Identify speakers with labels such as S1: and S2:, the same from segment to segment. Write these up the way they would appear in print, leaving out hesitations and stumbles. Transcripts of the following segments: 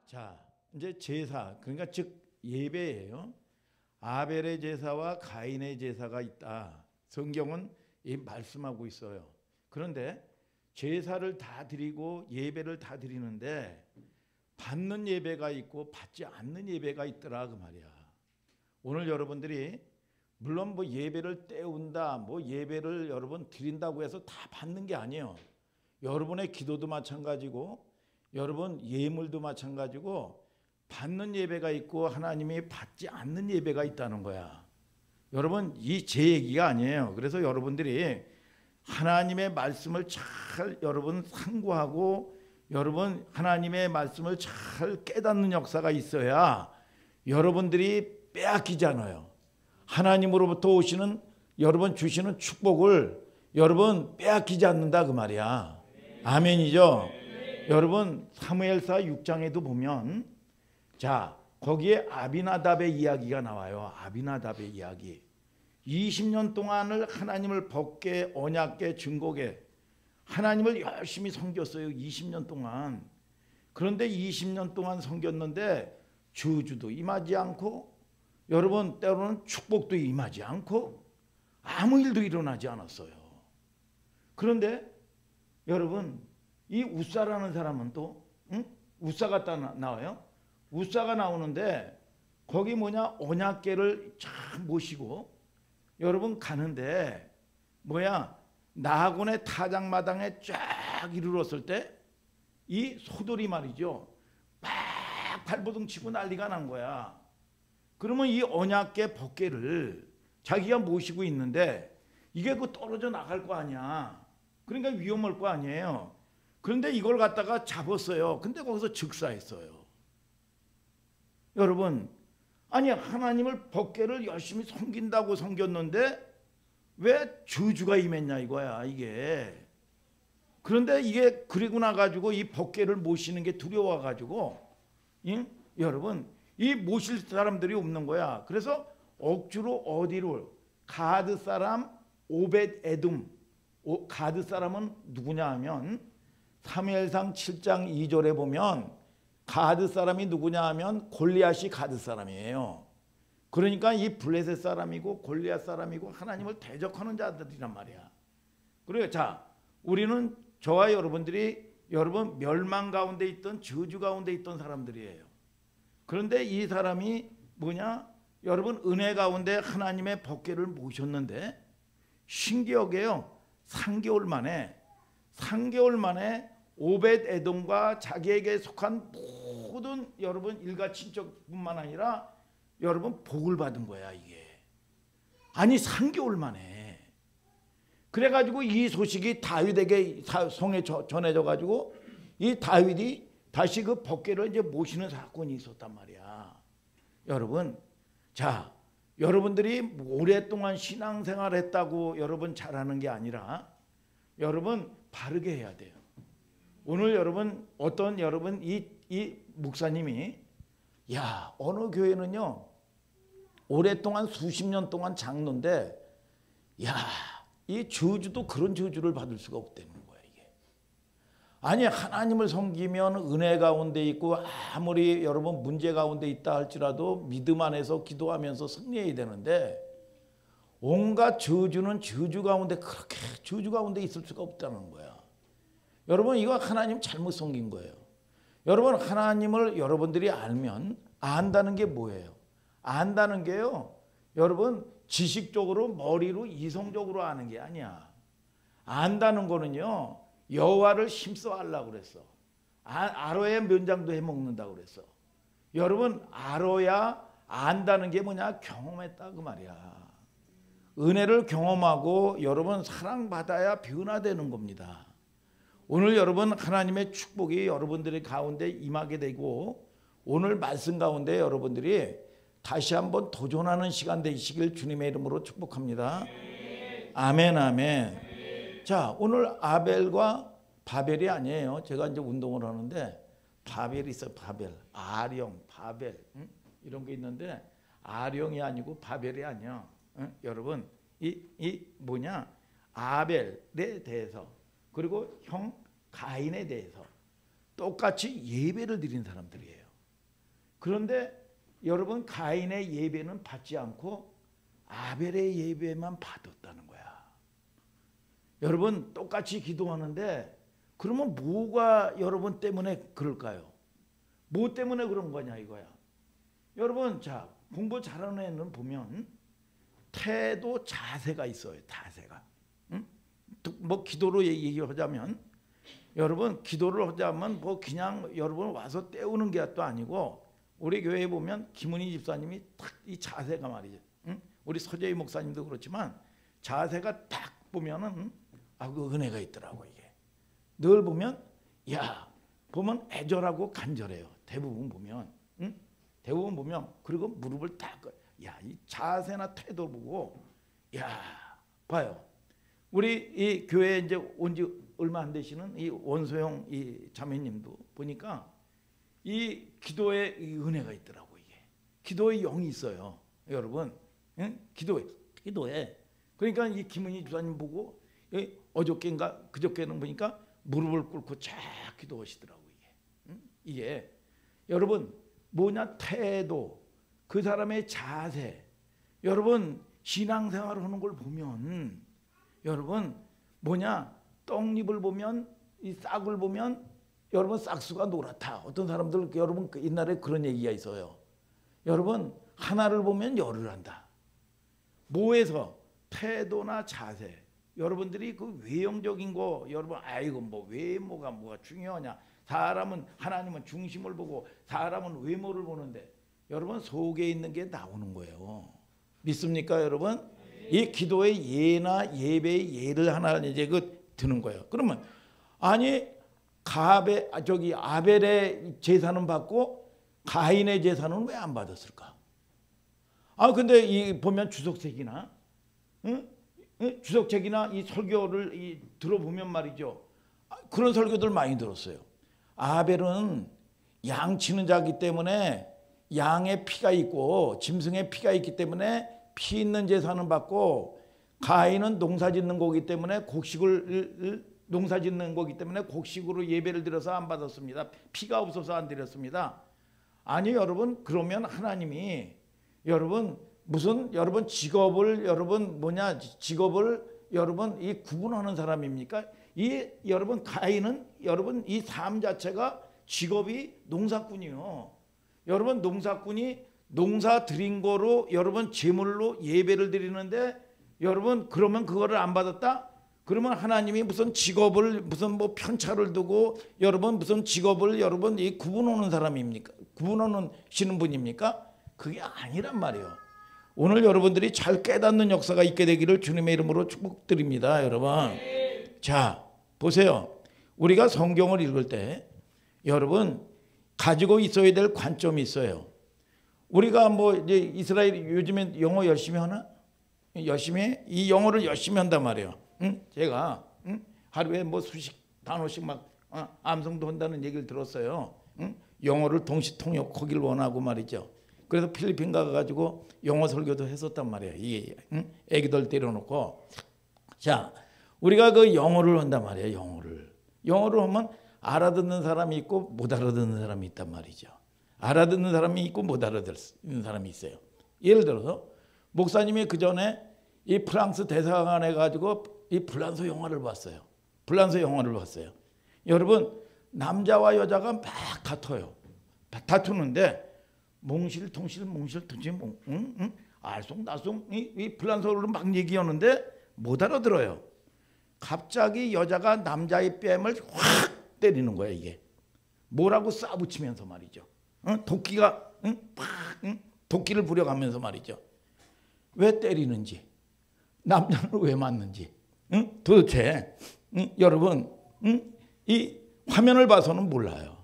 S1: 자, 이제 제사, 그러니까 즉 예배예요. 아벨의 제사와 가인의 제사가 있다. 성경은 이 말씀하고 있어요. 그런데 제사를 다 드리고 예배를 다 드리는데 받는 예배가 있고 받지 않는 예배가 있더라 그 말이야. 오늘 여러분들이 물론 뭐 예배를 때운다, 뭐 예배를 여러분 드린다고 해서 다 받는 게 아니에요. 여러분의 기도도 마찬가지고 여러분 예물도 마찬가지고 받는 예배가 있고 하나님이 받지 않는 예배가 있다는 거야. 여러분 이 제 얘기가 아니에요. 그래서 여러분들이 하나님의 말씀을 잘 여러분 상고하고 여러분 하나님의 말씀을 잘 깨닫는 역사가 있어야 여러분들이 빼앗기잖아요. 하나님으로부터 오시는 여러분 주시는 축복을 여러분 빼앗기지 않는다 그 말이야. 아멘이죠. 여러분 사무엘사 6장에도 보면 자 거기에 아비나답의 이야기가 나와요. 아비나답의 이야기. 20년 동안을 하나님을 법계 언약계 증거계 하나님을 열심히 섬겼어요. 20년 동안. 그런데 20년 동안 섬겼는데 저주도 임하지 않고 여러분 때로는 축복도 임하지 않고 아무 일도 일어나지 않았어요. 그런데 여러분 이 우사라는 사람은 또 우사가 나와요. 우사가 나오는데 거기 뭐냐 언약궤를 쫙 모시고 여러분 가는데 뭐야 나하곤의 타작마당에 쫙 이르렀을 때 이 소돌이 말이죠 막 발버둥 치고 난리가 난 거야. 그러면 이 언약궤 법궤를 자기가 모시고 있는데 이게 그 떨어져 나갈 거 아니야. 그러니까 위험할 거 아니에요. 그런데 이걸 갖다가 잡았어요. 근데 거기서 즉사했어요. 여러분 아니 하나님을 법궤를 열심히 섬긴다고 섬겼는데 왜 저주가 임했냐 이거야 이게. 그런데 이게 그리고 나가지고 이 법궤를 모시는 게 두려워가지고 여러분 이 모실 사람들이 없는 거야. 그래서 억지로 어디로 가드 사람 오벳 에돔. 가드 사람은 누구냐 하면 사무엘상 7장 2절에 보면 가드 사람이 누구냐 하면 골리앗이 가드 사람이에요. 그러니까 이 블레셋 사람이고 골리앗 사람이고 하나님을 대적하는 자들이란 말이야. 그래요. 자, 우리는 저와 여러분들이 여러분 멸망 가운데 있던 저주 가운데 있던 사람들이에요. 그런데 이 사람이 뭐냐? 여러분 은혜 가운데 하나님의 법궤를 모셨는데 신기하게요. 3개월 만에 오벳 에돔과 자기에게 속한 모든 여러분 일가 친척뿐만 아니라 여러분 복을 받은 거야 이게. 아니 3개월 만에. 그래가지고 이 소식이 다윗에게 성에 전해져 가지고 이 다윗이 다시 그 법궤를 이제 모시는 사건이 있었단 말이야. 여러분 자 여러분들이 오랫동안 신앙생활했다고 여러분 잘하는 게 아니라 여러분 바르게 해야 돼요. 오늘 여러분 어떤 여러분 이 목사님이 야 어느 교회는요 오랫동안 수십 년 동안 장로인데 야 이 저주도 그런 저주를 받을 수가 없다는 거야 이게. 아니 하나님을 섬기면 은혜 가운데 있고 아무리 여러분 문제 가운데 있다 할지라도 믿음 안에서 기도하면서 승리해야 되는데 온갖 저주는 저주 가운데 그렇게 저주 가운데 있을 수가 없다는 거야. 여러분 이거 하나님 잘못 섬긴 거예요. 여러분 하나님을 여러분들이 알면 안다는 게 뭐예요? 안다는 게요. 여러분 지식적으로 머리로 이성적으로 아는 게 아니야. 안다는 거는요. 여호와를 힘써 알라고 그랬어. 알아야 면장도 해먹는다고 그랬어. 여러분 알아야 안다는 게 뭐냐? 경험했다 그 말이야. 은혜를 경험하고 여러분 사랑받아야 변화되는 겁니다. 오늘 여러분 하나님의 축복이 여러분들의 가운데 임하게 되고 오늘 말씀 가운데 여러분들이 다시 한번 도전하는 시간 되시길 주님의 이름으로 축복합니다. 아멘 아멘. 자 오늘 아벨과 바벨이 아니에요. 제가 이제 운동을 하는데 바벨이 있어요. 바벨, 아령, 바벨 이런 게 있는데 아령이 아니고 바벨이 아니야. 여러분 이 뭐냐 아벨에 대해서 그리고 형 가인에 대해서 똑같이 예배를 드린 사람들이에요. 그런데 여러분 가인의 예배는 받지 않고 아벨의 예배만 받았다는 거야. 여러분 똑같이 기도하는데 그러면 뭐가 여러분 때문에 그럴까요? 뭐 때문에 그런 거냐 이거야. 여러분 자 공부 잘하는 애는 보면 태도 자세가 있어요. 자세가. 응? 뭐 기도로 얘기하자면 여러분 기도를 하자면 뭐 그냥 여러분 와서 때우는 게 또 아니고 우리 교회에 보면 김은희 집사님이 딱 이 자세가 말이죠. 응? 우리 서재희 목사님도 그렇지만 자세가 딱 보면은 그 은혜가 있더라고 이게. 늘 보면 야 보면 애절하고 간절해요. 대부분 보면 응? 대부분 보면 그리고 무릎을 딱 야 이 자세나 태도 보고 야 봐요. 우리 이 교회에 이제 온 지 얼마 안 되시는 이 원소영 이 자매님도 보니까 이 기도에 이 은혜가 있더라고 이게. 기도에 영이 있어요, 여러분. 응? 기도에. 그러니까 이 김은희 주사님 보고 어저께인가 그저께는 보니까 무릎을 꿇고 쫙 기도하시더라고 이게. 응? 이게 여러분 뭐냐 태도, 그 사람의 자세. 여러분 신앙생활 하는 걸 보면 여러분 뭐냐 떡잎을 보면 이 싹을 보면 여러분 싹수가 노랗다. 어떤 사람들 여러분 옛날에 그런 얘기가 있어요. 여러분 하나를 보면 열을 한다. 뭐에서 태도나 자세. 여러분들이 그 외형적인 거 여러분 아이고 뭐 외모가 뭐가 중요하냐. 사람은 하나님은 중심을 보고 사람은 외모를 보는데 여러분 속에 있는 게 나오는 거예요. 믿습니까 여러분? 이 기도의 예나 예배의 예를 하나 이제 드는 거예요. 그러면 아니 아벨의 제사는 받고 가인의 제사는 왜 안 받았을까? 근데 이 보면 주석책이나 주석책이나 이 설교를 들어보면 말이죠. 그런 설교들 많이 들었어요. 아벨은 양 치는 자이기 때문에 양의 피가 있고 짐승의 피가 있기 때문에 피 있는 제사는 받고 가인은 농사 짓는 거기 때문에 농사 짓는 거기 때문에 곡식으로 예배를 드려서 안 받았습니다. 피가 없어서 안 드렸습니다. 아니 여러분 그러면 하나님이 여러분 무슨 여러분 직업을 여러분 이 구분하는 사람입니까? 이 여러분 가인은 여러분 이 삶 자체가 직업이 농사꾼이요. 여러분 농사꾼이 농사 드린 거로 여러분 제물로 예배를 드리는데 여러분 그러면 그거를 안 받았다? 그러면 하나님이 무슨 직업을 무슨 뭐 편차를 두고 여러분 무슨 직업을 여러분 이 구분하는 사람입니까? 구분하시는 분입니까? 그게 아니란 말이에요. 오늘 여러분들이 잘 깨닫는 역사가 있게 되기를 주님의 이름으로 축복드립니다, 여러분. 자, 보세요. 우리가 성경을 읽을 때 여러분 가지고 있어야 될 관점이 있어요. 우리가 뭐 이제 이스라엘 요즘에 영어 열심히 하나? 열심히 해? 이 영어를 열심히 한단 말이에요. 제가 하루에 뭐 수십 단어씩 막 암송도 한다는 얘기를 들었어요. 영어를 동시 통역하길 원하고 말이죠. 그래서 필리핀 가가지고 영어 설교도 했었단 말이에요. 이게 애기들 때려놓고 자 우리가 그 영어를 한단 말이에요. 영어를 하면 알아듣는 사람이 있고 못 알아듣는 사람이 있단 말이죠. 알아듣는 사람이 있고 못 알아듣는 사람이 있어요. 예를 들어서 목사님이 그 전에 이 프랑스 대사관에 가지고 이 불란서 영화를 봤어요. 여러분 남자와 여자가 막 다투는데 몽실통실 알쏭달쏭 이 불란서를 막 얘기하는데 못 알아들어요. 갑자기 여자가 남자의 뺨을 확 때리는 거야 이게. 뭐라고 쏴붙이면서 말이죠. 도끼가 도끼를 부려가면서 말이죠. 왜 때리는지 남자는 왜 맞는지 도대체 여러분 이 화면을 봐서는 몰라요.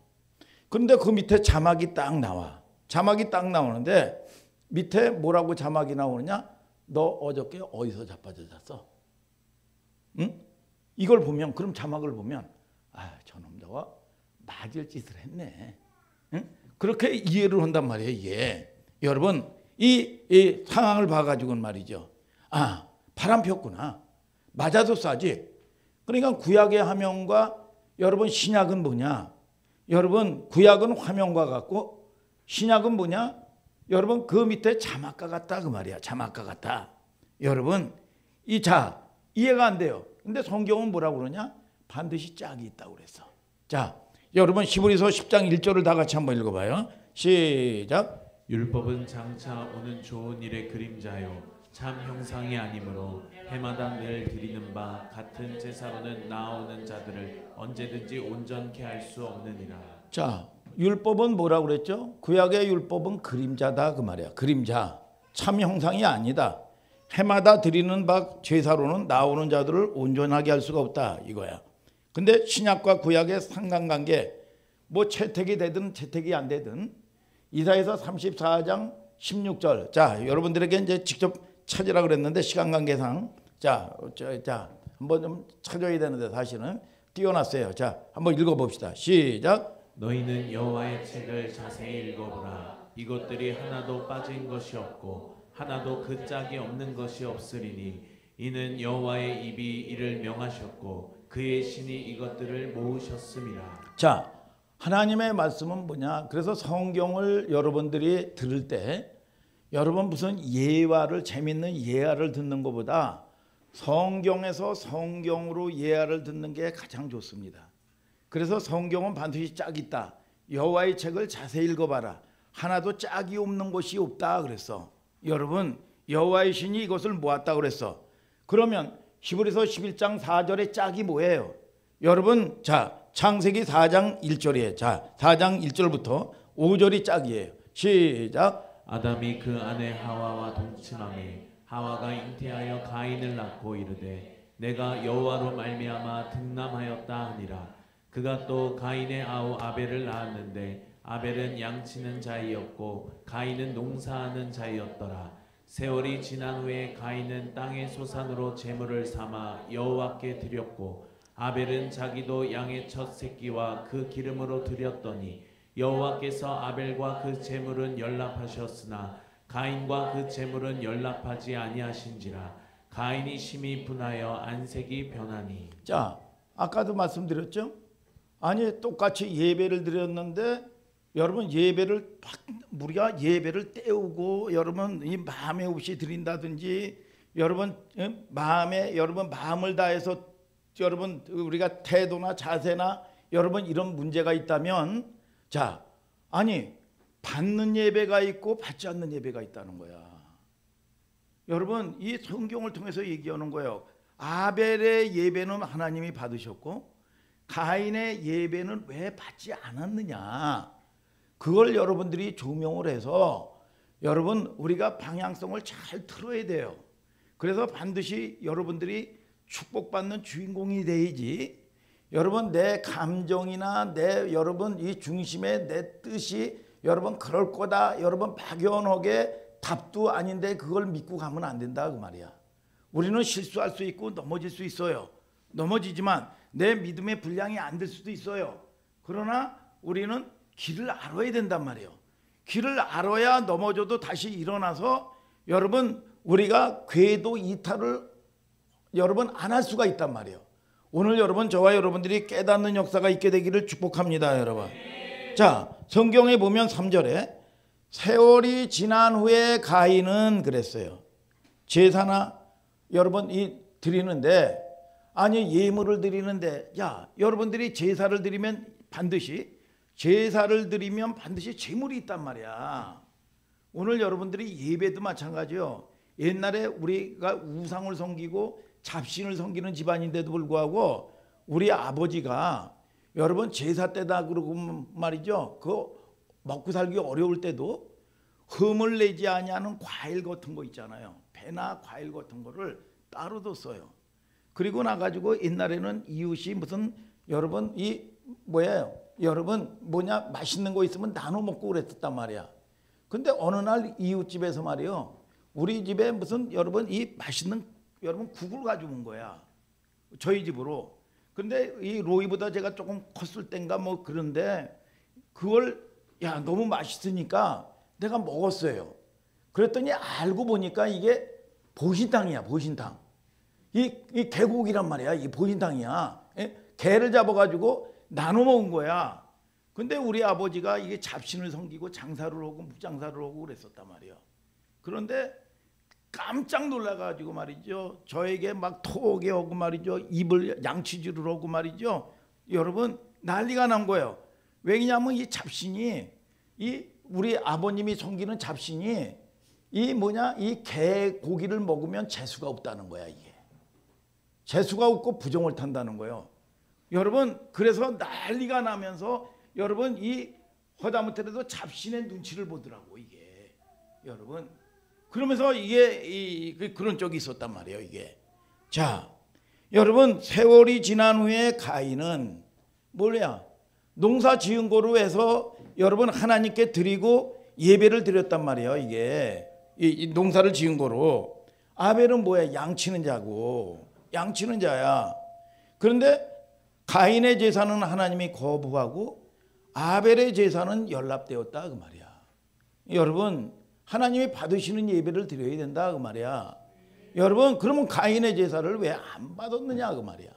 S1: 그런데 그 밑에 자막이 딱 나오는데 밑에 뭐라고 자막이 나오느냐? 너 어저께 어디서 자빠져 잤어? 이걸 보면 그럼 자막을 보면 저 남자가 맞을 짓을 했네. 그렇게 이해를 한단 말이에요. 이게 여러분 이 상황을 봐가지고는 말이죠. 바람 폈구나. 맞아도 싸지. 그러니까 구약의 화면과 여러분 신약은 뭐냐? 여러분 구약은 화면과 같고 신약은 뭐냐? 여러분 그 밑에 자막과 같다 그 말이야. 자막과 같다. 여러분 이해가 안 돼요. 근데 성경은 뭐라고 그러냐? 반드시 짝이 있다고 그랬어. 자, 여러분 히브리서 10장 1절을 다 같이 한번 읽어봐요. 시작.
S2: 율법은 장차 오는 좋은 일의 그림자요 참 형상이 아니므로 해마다 늘 드리는 바 같은 제사로는 나아오는 자들을 언제든지 온전케 할 수 없느니라.
S1: 자, 율법은 뭐라고 그랬죠? 구약의 율법은 그림자다 그 말이야. 그림자. 참 형상이 아니다. 해마다 드리는 바 제사로는 나오는 자들을 온전하게 할 수가 없다 이거야. 근데 신약과 구약의 상관관계, 뭐 채택이 되든 채택이 안 되든, 이사야서 34장 16절. 자, 여러분들에게 이제 직접 찾으라 그랬는데 시간 관계상 자 한번 좀 찾아야 되는데 사실은 띄워놨어요. 자, 한번 읽어봅시다. 시작.
S2: 너희는 여호와의 책을 자세히 읽어보라. 이것들이 하나도 빠진 것이 없고 하나도 그 짝이 없는 것이 없으리니 이는 여호와의 입이 이를 명하셨고 그의 신이 이것들을 모으셨음이라.
S1: 자, 하나님의 말씀은 뭐냐? 그래서 성경을 여러분들이 들을 때 여러분 무슨 예화를 재밌는 예화를 듣는 것보다 성경에서 성경으로 예화를 듣는 게 가장 좋습니다. 그래서 성경은 반드시 짝이 있다. 여호와의 책을 자세히 읽어봐라. 하나도 짝이 없는 것이 없다 그랬어. 여러분 여호와의 신이 이것을 모았다 그랬어. 그러면 히브리서 11장 4절의 짝이 뭐예요? 여러분 자 창세기 4장 1절이에요. 자 4장 1절부터 5절이 짝이에요. 시작.
S2: 아담이 그 아내 하와와 동침하매 하와가 잉태하여 가인을 낳고 이르되 내가 여호와로 말미암아 등남하였다 하니라. 그가 또 가인의 아우 아벨을 낳았는데 아벨은 양치는 자이었고 가인은 농사하는 자이었더라. 세월이 지난 후에 가인은 땅의 소산으로 제물을 삼아 여호와께 드렸고 아벨은 자기도 양의 첫 새끼와 그 기름으로 드렸더니 여호와께서 아벨과 그 제물은 연락하셨으나 가인과 그 제물은 연락하지 아니하신지라. 가인이 심히 분하여 안색이 변하니.
S1: 자, 아까도 말씀드렸죠? 아니 똑같이 예배를 드렸는데 여러분 예배를 우리가 예배를 때우고 여러분 이 마음에 없이 드린다든지 여러분 마음에 여러분 마음을 다해서 여러분 우리가 태도나 자세나 여러분 이런 문제가 있다면 자 아니 받는 예배가 있고 받지 않는 예배가 있다는 거야. 여러분 이 성경을 통해서 얘기하는 거예요. 아벨의 예배는 하나님이 받으셨고 가인의 예배는 왜 받지 않았느냐. 그걸 여러분들이 조명을 해서 여러분 우리가 방향성을 잘 틀어야 돼요. 그래서 반드시 여러분들이 축복받는 주인공이 돼야지. 여러분 내 감정이나 내 여러분 이 중심에 내 뜻이 여러분 그럴 거다 여러분 막연하게 답도 아닌데 그걸 믿고 가면 안 된다 그 말이야. 우리는 실수할 수 있고 넘어질 수 있어요. 넘어지지만 내 믿음의 분량이 안 될 수도 있어요. 그러나 우리는 길을 알아야 된단 말이에요. 길을 알아야 넘어져도 다시 일어나서 여러분 우리가 궤도 이탈을 여러분 안 할 수가 있단 말이에요. 오늘 여러분 저와 여러분들이 깨닫는 역사가 있게 되기를 축복합니다 여러분. 자 성경에 보면 3절에 세월이 지난 후에 가인은 그랬어요. 제사나 여러분 이 드리는데 아니 예물을 드리는데 야 여러분들이 제사를 드리면 반드시 제물이 있단 말이야. 오늘 여러분들이 예배도 마찬가지요. 옛날에 우리가 우상을 섬기고 잡신을 섬기는 집안인데도 불구하고 우리 아버지가 여러분 제사 때다 그러고 말이죠. 그 먹고 살기 어려울 때도 흠을 내지 아니하는 과일 같은 거 있잖아요. 배나 과일 같은 거를 따로 뒀어요. 그리고 나가지고 옛날에는 이웃이 무슨 여러분 이 뭐예요? 여러분 뭐냐 맛있는 거 있으면 나눠 먹고 그랬단 말이야. 근데 어느 날 이웃집에서 말이요. 우리 집에 무슨 여러분 이 맛있는 여러분 국을 가지고 온 거야. 저희 집으로. 근데 이 로이보다 제가 조금 컸을 땐가 뭐 그런데 그걸 야 너무 맛있으니까 내가 먹었어요. 그랬더니 알고 보니까 이게 보신탕이야. 보신탕. 이 개고기란 말이야. 이 보신탕이야. 개를 잡아가지고 나눠 먹은 거야. 근데 우리 아버지가 이게 잡신을 섬기고 장사를 하고 무장사를 하고 그랬었단 말이에요. 그런데 깜짝 놀라가지고 말이죠. 저에게 막 토하게 하고 말이죠. 입을 양치질을 하고 말이죠. 여러분 난리가 난 거예요. 왜냐하면 이 잡신이 이 우리 아버님이 섬기는 잡신이 이 뭐냐 이 개 고기를 먹으면 재수가 없다는 거야. 이게 재수가 없고 부정을 탄다는 거예요. 여러분 그래서 난리가 나면서 여러분 이 허다못해도 잡신의 눈치를 보더라고 이게. 여러분 그러면서 이게 그런 쪽이 있었단 말이에요. 이게 자 여러분 세월이 지난 후에 가인은 뭐냐 농사 지은 거로 해서 여러분 하나님께 드리고 예배를 드렸단 말이에요. 이게 이 농사를 지은 거로. 아벨은 뭐야 양치는 자고 양치는 자야. 그런데 가인의 제사는 하나님이 거부하고 아벨의 제사는 연락되었다 그 말이야. 여러분 하나님이 받으시는 예배를 드려야 된다 그 말이야. 여러분 그러면 가인의 제사를 왜 안 받았느냐 그 말이야.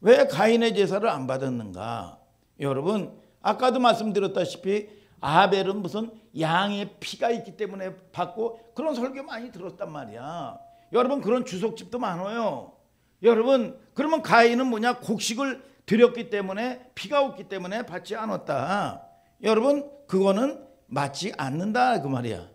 S1: 왜 가인의 제사를 안 받았는가? 여러분 아까도 말씀드렸다시피 아벨은 무슨 양의 피가 있기 때문에 받고 그런 설교 많이 들었단 말이야. 여러분 그런 주석집도 많아요. 여러분 그러면 가인은 뭐냐 곡식을 드렸기 때문에 피가 없기 때문에 받지 않았다. 여러분 그거는 맞지 않는다 그 말이야.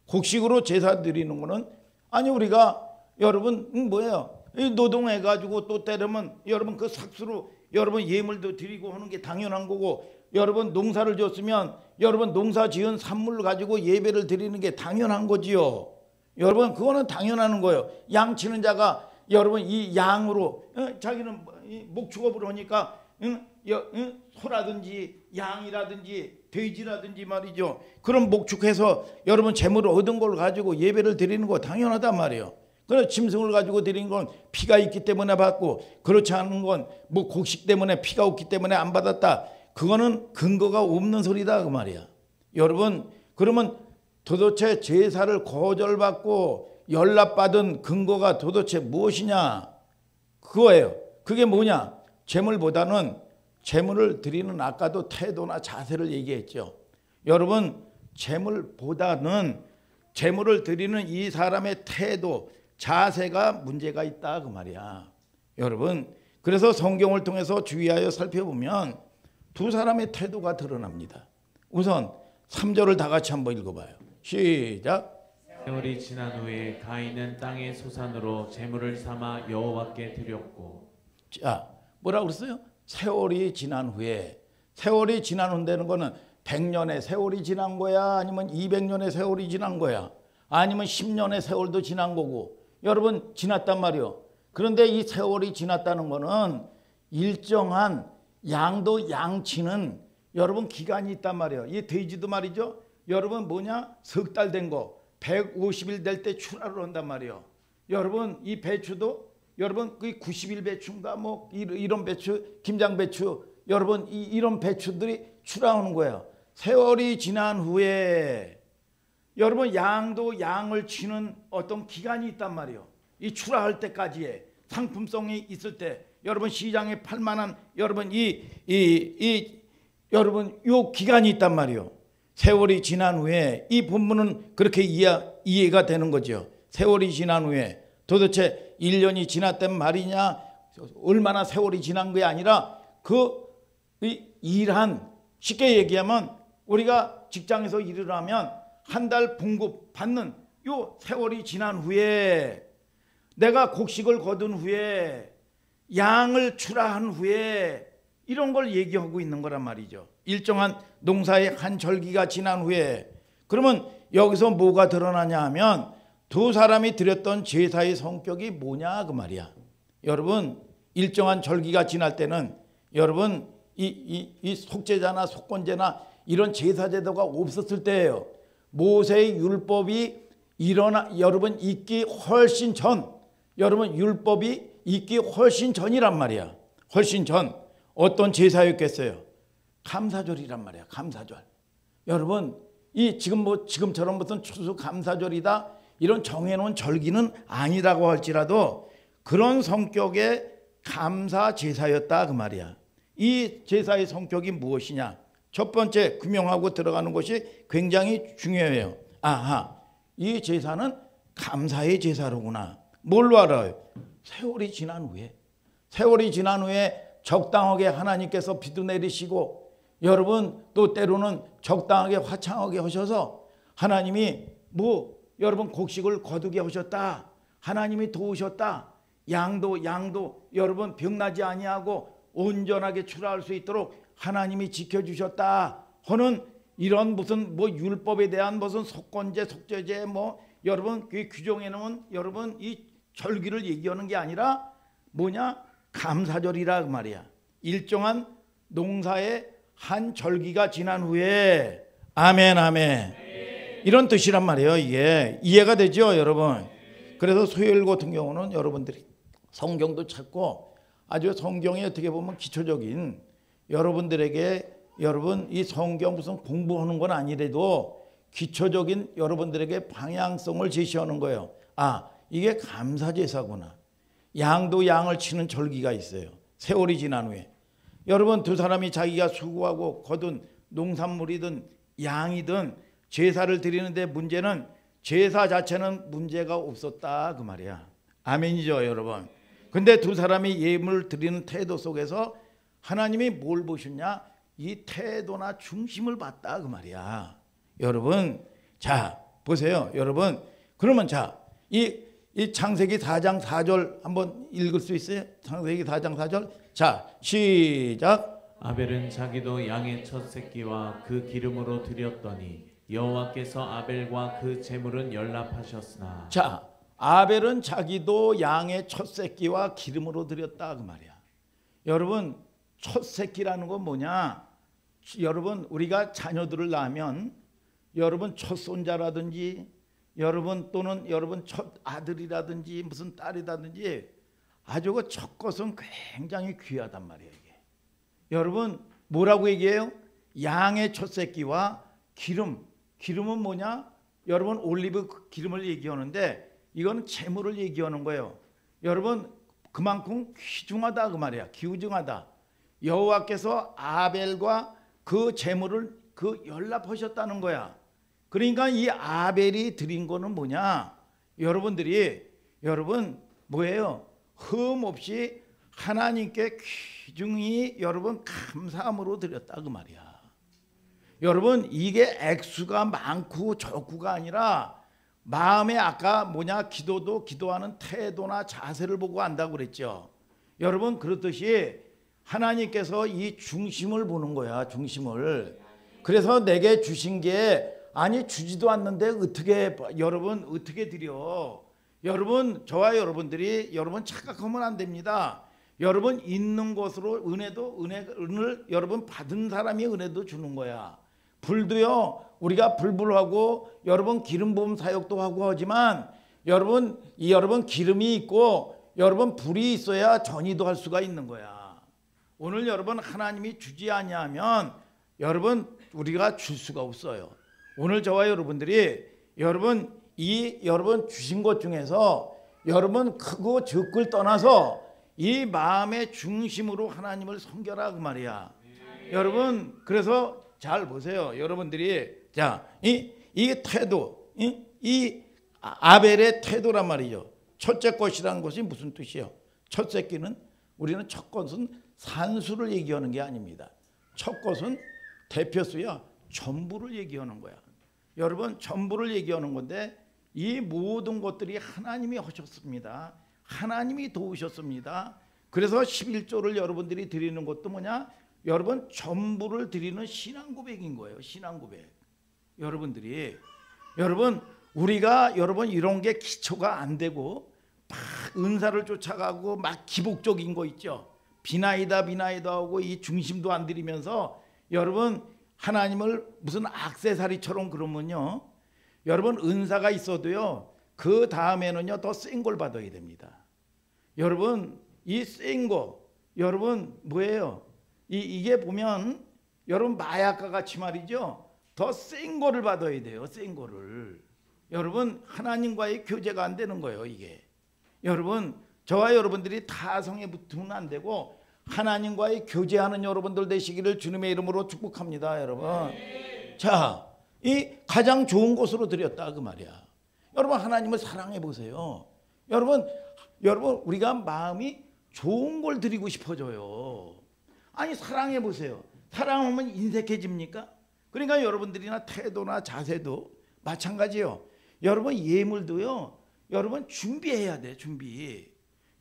S1: 곡식으로 제사 드리는 거는 아니 우리가 여러분 뭐예요? 노동해 가지고 또 때리면 여러분 그 삭수로 여러분 예물도 드리고 하는 게 당연한 거고 여러분 농사를 지었으면 여러분 농사 지은 산물을 가지고 예배를 드리는 게 당연한 거지요. 여러분 그거는 당연한 거예요. 양치는 자가 여러분 이 양으로 자기는 목축업을 하니까 소라든지 양이라든지 돼지라든지 말이죠. 그런 목축해서 여러분 재물을 얻은 걸 가지고 예배를 드리는 거 당연하단 말이에요. 그래서 짐승을 가지고 드리는 건 피가 있기 때문에 받고 그렇지 않은 건 뭐 곡식 때문에 피가 없기 때문에 안 받았다. 그거는 근거가 없는 소리다 그 말이야. 여러분 그러면 도대체 제사를 거절받고 연락받은 근거가 도대체 무엇이냐? 그거예요. 그게 뭐냐? 재물보다는 재물을 드리는 아까도 태도나 자세를 얘기했죠. 여러분 재물보다는 재물을 드리는 이 사람의 태도, 자세가 문제가 있다 그 말이야. 여러분 그래서 성경을 통해서 주의하여 살펴보면 두 사람의 태도가 드러납니다. 우선 3절을 다 같이 한번 읽어봐요. 시작.
S2: 세월이 지난 후에 가인은 땅의 소산으로 제물을 삼아 여호와께 드렸고.
S1: 자 뭐라고 그랬어요? 세월이 지난 후에. 세월이 지난 후라는 거는 100년의 세월이 지난 거야? 아니면 200년의 세월이 지난 거야? 아니면 10년의 세월도 지난 거고. 여러분 지났단 말이요. 그런데 이 세월이 지났다는 거는 일정한 양도 양치는 여러분 기간이 있단 말이에요. 이 돼지도 말이죠. 여러분 뭐냐? 석 달 된 거 150일 될 때 출하를 한단 말이에요. 여러분 이 배추도 여러분 그 90일 배추인가 뭐 이런 배추, 김장 배추 여러분 이런 배추들이 출하하는 거예요. 세월이 지난 후에 여러분 양도 양을 치는 어떤 기간이 있단 말이에요. 이 출하할 때까지의 상품성이 있을 때 여러분 시장에 팔 만한 여러분 여러분 요 기간이 있단 말이에요. 세월이 지난 후에 이 본문은 그렇게 이해가 되는 거죠. 세월이 지난 후에 도대체 1년이 지났단 말이냐 얼마나 세월이 지난 게 아니라 그 일한 쉽게 얘기하면 우리가 직장에서 일을 하면 한 달 봉급 받는 요 세월이 지난 후에 내가 곡식을 거둔 후에 양을 출하한 후에 이런 걸 얘기하고 있는 거란 말이죠. 일정한 농사의 한 절기가 지난 후에. 그러면 여기서 뭐가 드러나냐 하면 두 사람이 드렸던 제사의 성격이 뭐냐 그 말이야. 여러분 일정한 절기가 지날 때는 여러분 이 속죄자나 속건제나 이런 제사 제도가 없었을 때예요. 모세의 율법이 여러분 있기 훨씬 전, 여러분 율법이 있기 훨씬 전이란 말이야. 훨씬 전 어떤 제사였겠어요? 감사절이란 말이야. 감사절. 여러분 이 지금처럼 무슨 추수 감사절이다 이런 정해놓은 절기는 아니라고 할지라도 그런 성격의 감사 제사였다 그 말이야. 이 제사의 성격이 무엇이냐? 첫 번째 규명하고 들어가는 것이 굉장히 중요해요. 아하, 이 제사는 감사의 제사로구나. 뭘로 알아요? 세월이 지난 후에 적당하게 하나님께서 비도 내리시고 여러분 또 때로는 적당하게 화창하게 하셔서 하나님이 여러분 곡식을 거두게 하셨다. 하나님이 도우셨다. 양도 여러분 병나지 아니하고 온전하게 출하할 수 있도록 하나님이 지켜주셨다 하는 이런 무슨 율법에 대한 무슨 속건제 속죄제 여러분 그 규정해 놓은 여러분 이 절기를 얘기하는 게 아니라 감사절이라 그 말이야. 일정한 농사의 한 절기가 지난 후에 아멘 이런 뜻이란 말이에요. 이게 이해가 되죠 여러분? 그래서 수요일 같은 경우는 여러분들이 성경도 찾고 아주 성경이 어떻게 보면 기초적인 여러분들에게 여러분 이 성경 무슨 공부하는 건 아니래도 기초적인 여러분들에게 방향성을 제시하는 거예요. 아, 이게 감사제사구나. 양도 양을 치는 절기가 있어요. 세월이 지난 후에. 여러분 두 사람이 자기가 수고하고 거둔 농산물이든 양이든 제사를 드리는데 문제는 제사 자체는 문제가 없었다 그 말이야. 아멘이죠 여러분. 근데 두 사람이 예물 드리는 태도 속에서 하나님이 뭘 보셨냐? 이 태도나 중심을 봤다 그 말이야. 여러분 자 보세요 여러분. 그러면 이 창세기 4장 4절 한번 읽을 수 있어요? 창세기 4장 4절 자 시작.
S2: 아벨은 자기도 양의 첫 새끼와 그 기름으로 드렸더니 여호와께서 아벨과 그 제물은 연락하셨으나.
S1: 자 아벨은 자기도 양의 첫 새끼와 기름으로 드렸다 그 말이야. 여러분 첫 새끼라는 건 뭐냐? 여러분 우리가 자녀들을 낳으면 여러분 첫 손자라든지 여러분 또는 여러분 첫 아들이라든지 무슨 딸이라든지 아주 그 첫 것은 굉장히 귀하단 말이에요. 이게. 여러분 뭐라고 얘기해요? 양의 첫 새끼와 기름은 뭐냐? 여러분 올리브 기름을 얘기하는데 이거는 재물을 얘기하는 거예요. 여러분 그만큼 귀중하다 그 말이야. 귀중하다. 여호와께서 아벨과 그 재물을 연락하셨다는 거야. 그러니까 이 아벨이 드린 거는 뭐냐? 여러분 뭐예요? 흠 없이 하나님께 귀중히 여러분 감사함으로 드렸다 그 말이야. 여러분 이게 액수가 많고 적고가 아니라 마음에 아까 기도도 기도하는 태도나 자세를 보고 한다고 그랬죠. 여러분 그렇듯이 하나님께서 이 중심을 보는 거야. 중심을. 그래서 내게 주신 게 아니 주지도 않는데 어떻게 드려? 여러분 저와 여러분들이 여러분 착각하면 안 됩니다. 여러분 있는 것으로 은혜를 여러분 받은 사람이 은혜도 주는 거야. 불도요 우리가 불불하고 여러분 기름 부음 사역도 하고 하지만 여러분 기름이 있고 여러분 불이 있어야 전이도 할 수가 있는 거야. 오늘 여러분 하나님이 주지 아니하면 여러분 우리가 줄 수가 없어요. 오늘 저와 여러분들이 여러분 주신 것 중에서 여러분 크고 적을 떠나서 이 마음의 중심으로 하나님을 섬겨라 그 말이야. 여러분 그래서 잘 보세요. 여러분들이 이 태도 이 아벨의 태도란 말이죠. 첫째 것이라는 것이 무슨 뜻이에요? 첫 새끼는 우리는 첫 것은 산수를 얘기하는 게 아닙니다. 첫 것은 대표수야 전부를 얘기하는 거야. 여러분 전부를 얘기하는 건데 이 모든 것들이 하나님이 하셨습니다. 하나님이 도우셨습니다. 그래서 11조를 여러분들이 드리는 것도 뭐냐? 여러분 전부를 드리는 신앙 고백인 거예요. 신앙 고백. 우리가 이런 게 기초가 안 되고 막 은사를 쫓아가고 막 기복적인 거 있죠. 비나이다 하고 이 중심도 안 들이면서 여러분 하나님을 무슨 액세서리처럼 그러면요. 여러분 은사가 있어도요. 그 다음에는요. 더 센 걸 받아야 됩니다. 여러분 이 센 거 여러분 뭐예요? 이게 보면 여러분 마약과 같이 말이죠. 더 센 거를 받아야 돼요. 센 거를. 여러분 하나님과의 교제가 안 되는 거예요. 이게. 여러분 저와 여러분들이 타성에 붙으면 안 되고 하나님과의 교제하는 여러분들 되시기를 주님의 이름으로 축복합니다, 여러분. 자, 이 가장 좋은 곳으로 드렸다 그 말이야. 여러분 하나님을 사랑해 보세요. 여러분 우리가 마음이 좋은 걸 드리고 싶어져요. 아니 사랑해 보세요. 사랑하면 인색해집니까? 그러니까 여러분들이나 태도나 자세도 마찬가지요. 여러분 예물도요. 여러분 준비해야 돼.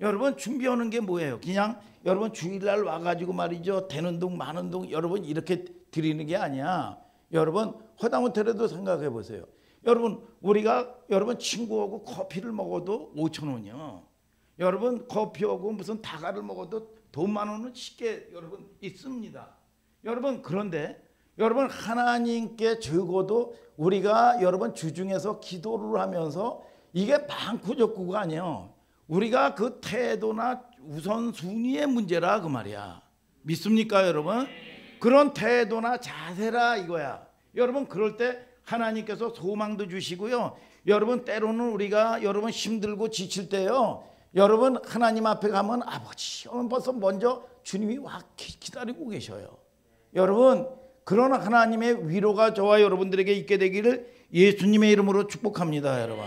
S1: 여러분 준비하는 게 뭐예요? 그냥 여러분 주일날 와가지고 말이죠. 되는 동 마는 동 여러분 이렇게 드리는 게 아니야. 여러분 허다못해라도 생각해 보세요. 여러분 우리가 여러분 친구하고 커피를 먹어도 5,000원이요. 여러분 커피하고 무슨 다가를 먹어도 돈 10,000원은 쉽게 여러분 있습니다. 여러분 그런데 여러분 하나님께 적어도 우리가 여러분 주중에서 기도를 하면서 이게 많고 적고가 아니에요. 우리가 그 태도나 우선순위의 문제라 그 말이야. 믿습니까 여러분? 그런 태도나 자세라 이거야. 여러분 그럴 때 하나님께서 소망도 주시고요. 여러분 때로는 우리가 여러분 힘들고 지칠 때요. 여러분 하나님 앞에 가면 아버지 벌써 먼저 주님이 와 기다리고 계셔요. 여러분 그런 하나님의 위로가 저와 여러분들에게 있게 되기를 예수님의 이름으로 축복합니다, 여러분.